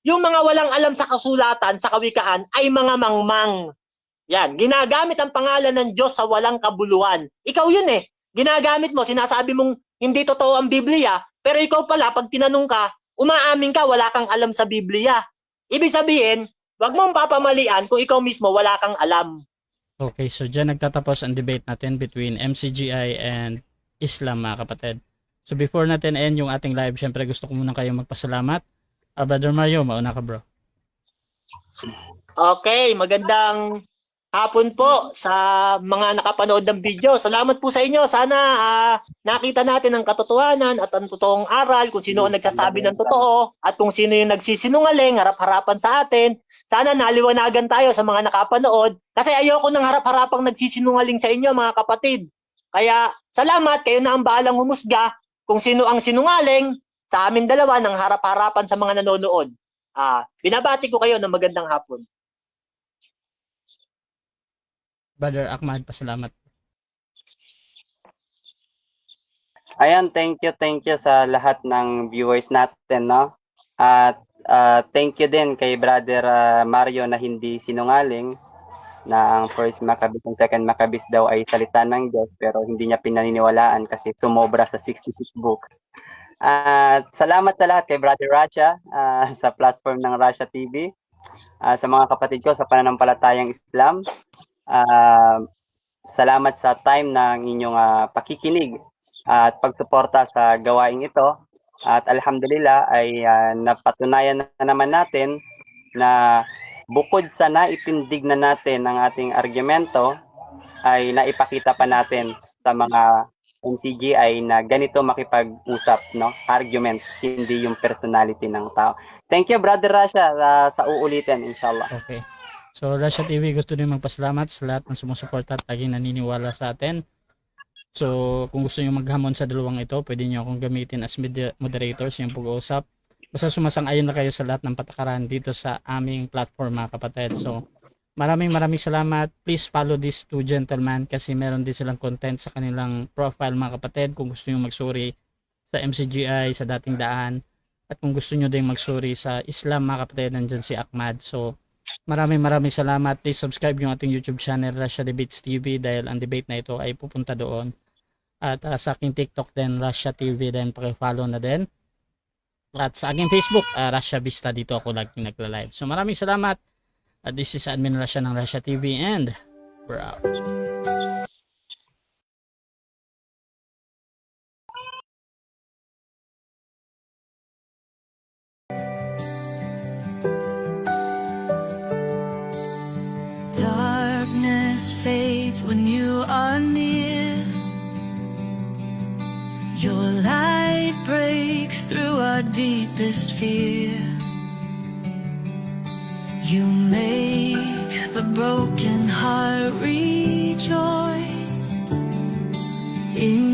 yung mga walang alam sa kasulatan, sa kawikaan, ay mga mangmang. Yan, ginagamit ang pangalan ng Diyos sa walang kabuluhan. Ikaw yun eh. Ginagamit mo, sinasabi mong hindi totoo ang Biblia, pero ikaw pala, pag tinanong ka, umaamin ka, wala kang alam sa Biblia. Ibig sabihin, wag mong papamalian kung ikaw mismo wala kang alam. Okay, so dyan nagtatapos ang debate natin between MCGI and Islam, mga kapatid. So before natin end yung ating live, syempre gusto ko muna kayong magpasalamat. Brother Mario, mauna ka bro. Okay, magandang hapon po sa mga nakapanood ng video. Salamat po sa inyo. Sana nakita natin ang katotohanan at ang totoong aral, kung sino ang nagsasabi ng totoo at kung sino yung nagsisinungaling, harap-harapan sa atin. Sana naliwanagan tayo sa mga nakapanood kasi ayoko ng harap-harapang nagsisinungaling sa inyo mga kapatid. Kaya salamat, kayo na ang bahalang humusga kung sino ang sinungaling sa amin dalawa ng harap-harapan sa mga nanonood. Binabati ko kayo ng magandang hapon. Brother Ahmad, pasalamat. Ayan, thank you sa lahat ng viewers natin, no? At thank you din kay Brother Mario na hindi sinungaling na ang first Maccabees and second Maccabees daw ay salita ng Diyos pero hindi niya pinaniniwalaan kasi sumobra sa 66 books. At salamat sa lahat kay Brother Racha sa platform ng Rasha TV, sa mga kapatid ko sa pananampalatayang Islam. salamat sa time ng inyong pakikinig at pagsuporta sa gawaing ito. At alhamdulillah ay napatunayan na naman natin na bukod sa naitindig na natin ang ating argumento, ay naipakita pa natin sa mga MCGI na ganito makipag-usap, no? Argument, hindi yung personality ng tao. Thank you, Brother Rasha, sa uulitin, inshallah. Okay. So, Rasha TV, gusto din magpasalamat sa lahat ng sumusuporta at laging naniniwala sa atin. So, kung gusto niyo maghamon sa dalawang ito, pwede niyo akong gamitin as moderators, yung pag-uusap. Basta sumasang-ayon na kayo sa lahat ng patakaran dito sa aming platform, mga kapatid. So, maraming salamat. Please follow these two gentlemen kasi meron din silang content sa kanilang profile, mga kapatid. Kung gusto niyo magsuri sa MCGI, sa dating daan, at kung gusto niyo din magsuri sa Islam, mga kapatid, nandyan si Ahmad. So, maraming salamat. Please subscribe yung ating YouTube channel, Rasha Debates TV, dahil ang debate na ito ay pupunta doon. At sa aking TikTok din, Rasha TV, then pakifollow na din. At sa aking Facebook, Rasha Vista, dito ako laging nagla-live. So maraming salamat. This is Admin Rasha ng Rasha TV and we're out. Darkness fades when you are near. Your light breaks through our deepest fear. You make the broken heart rejoice in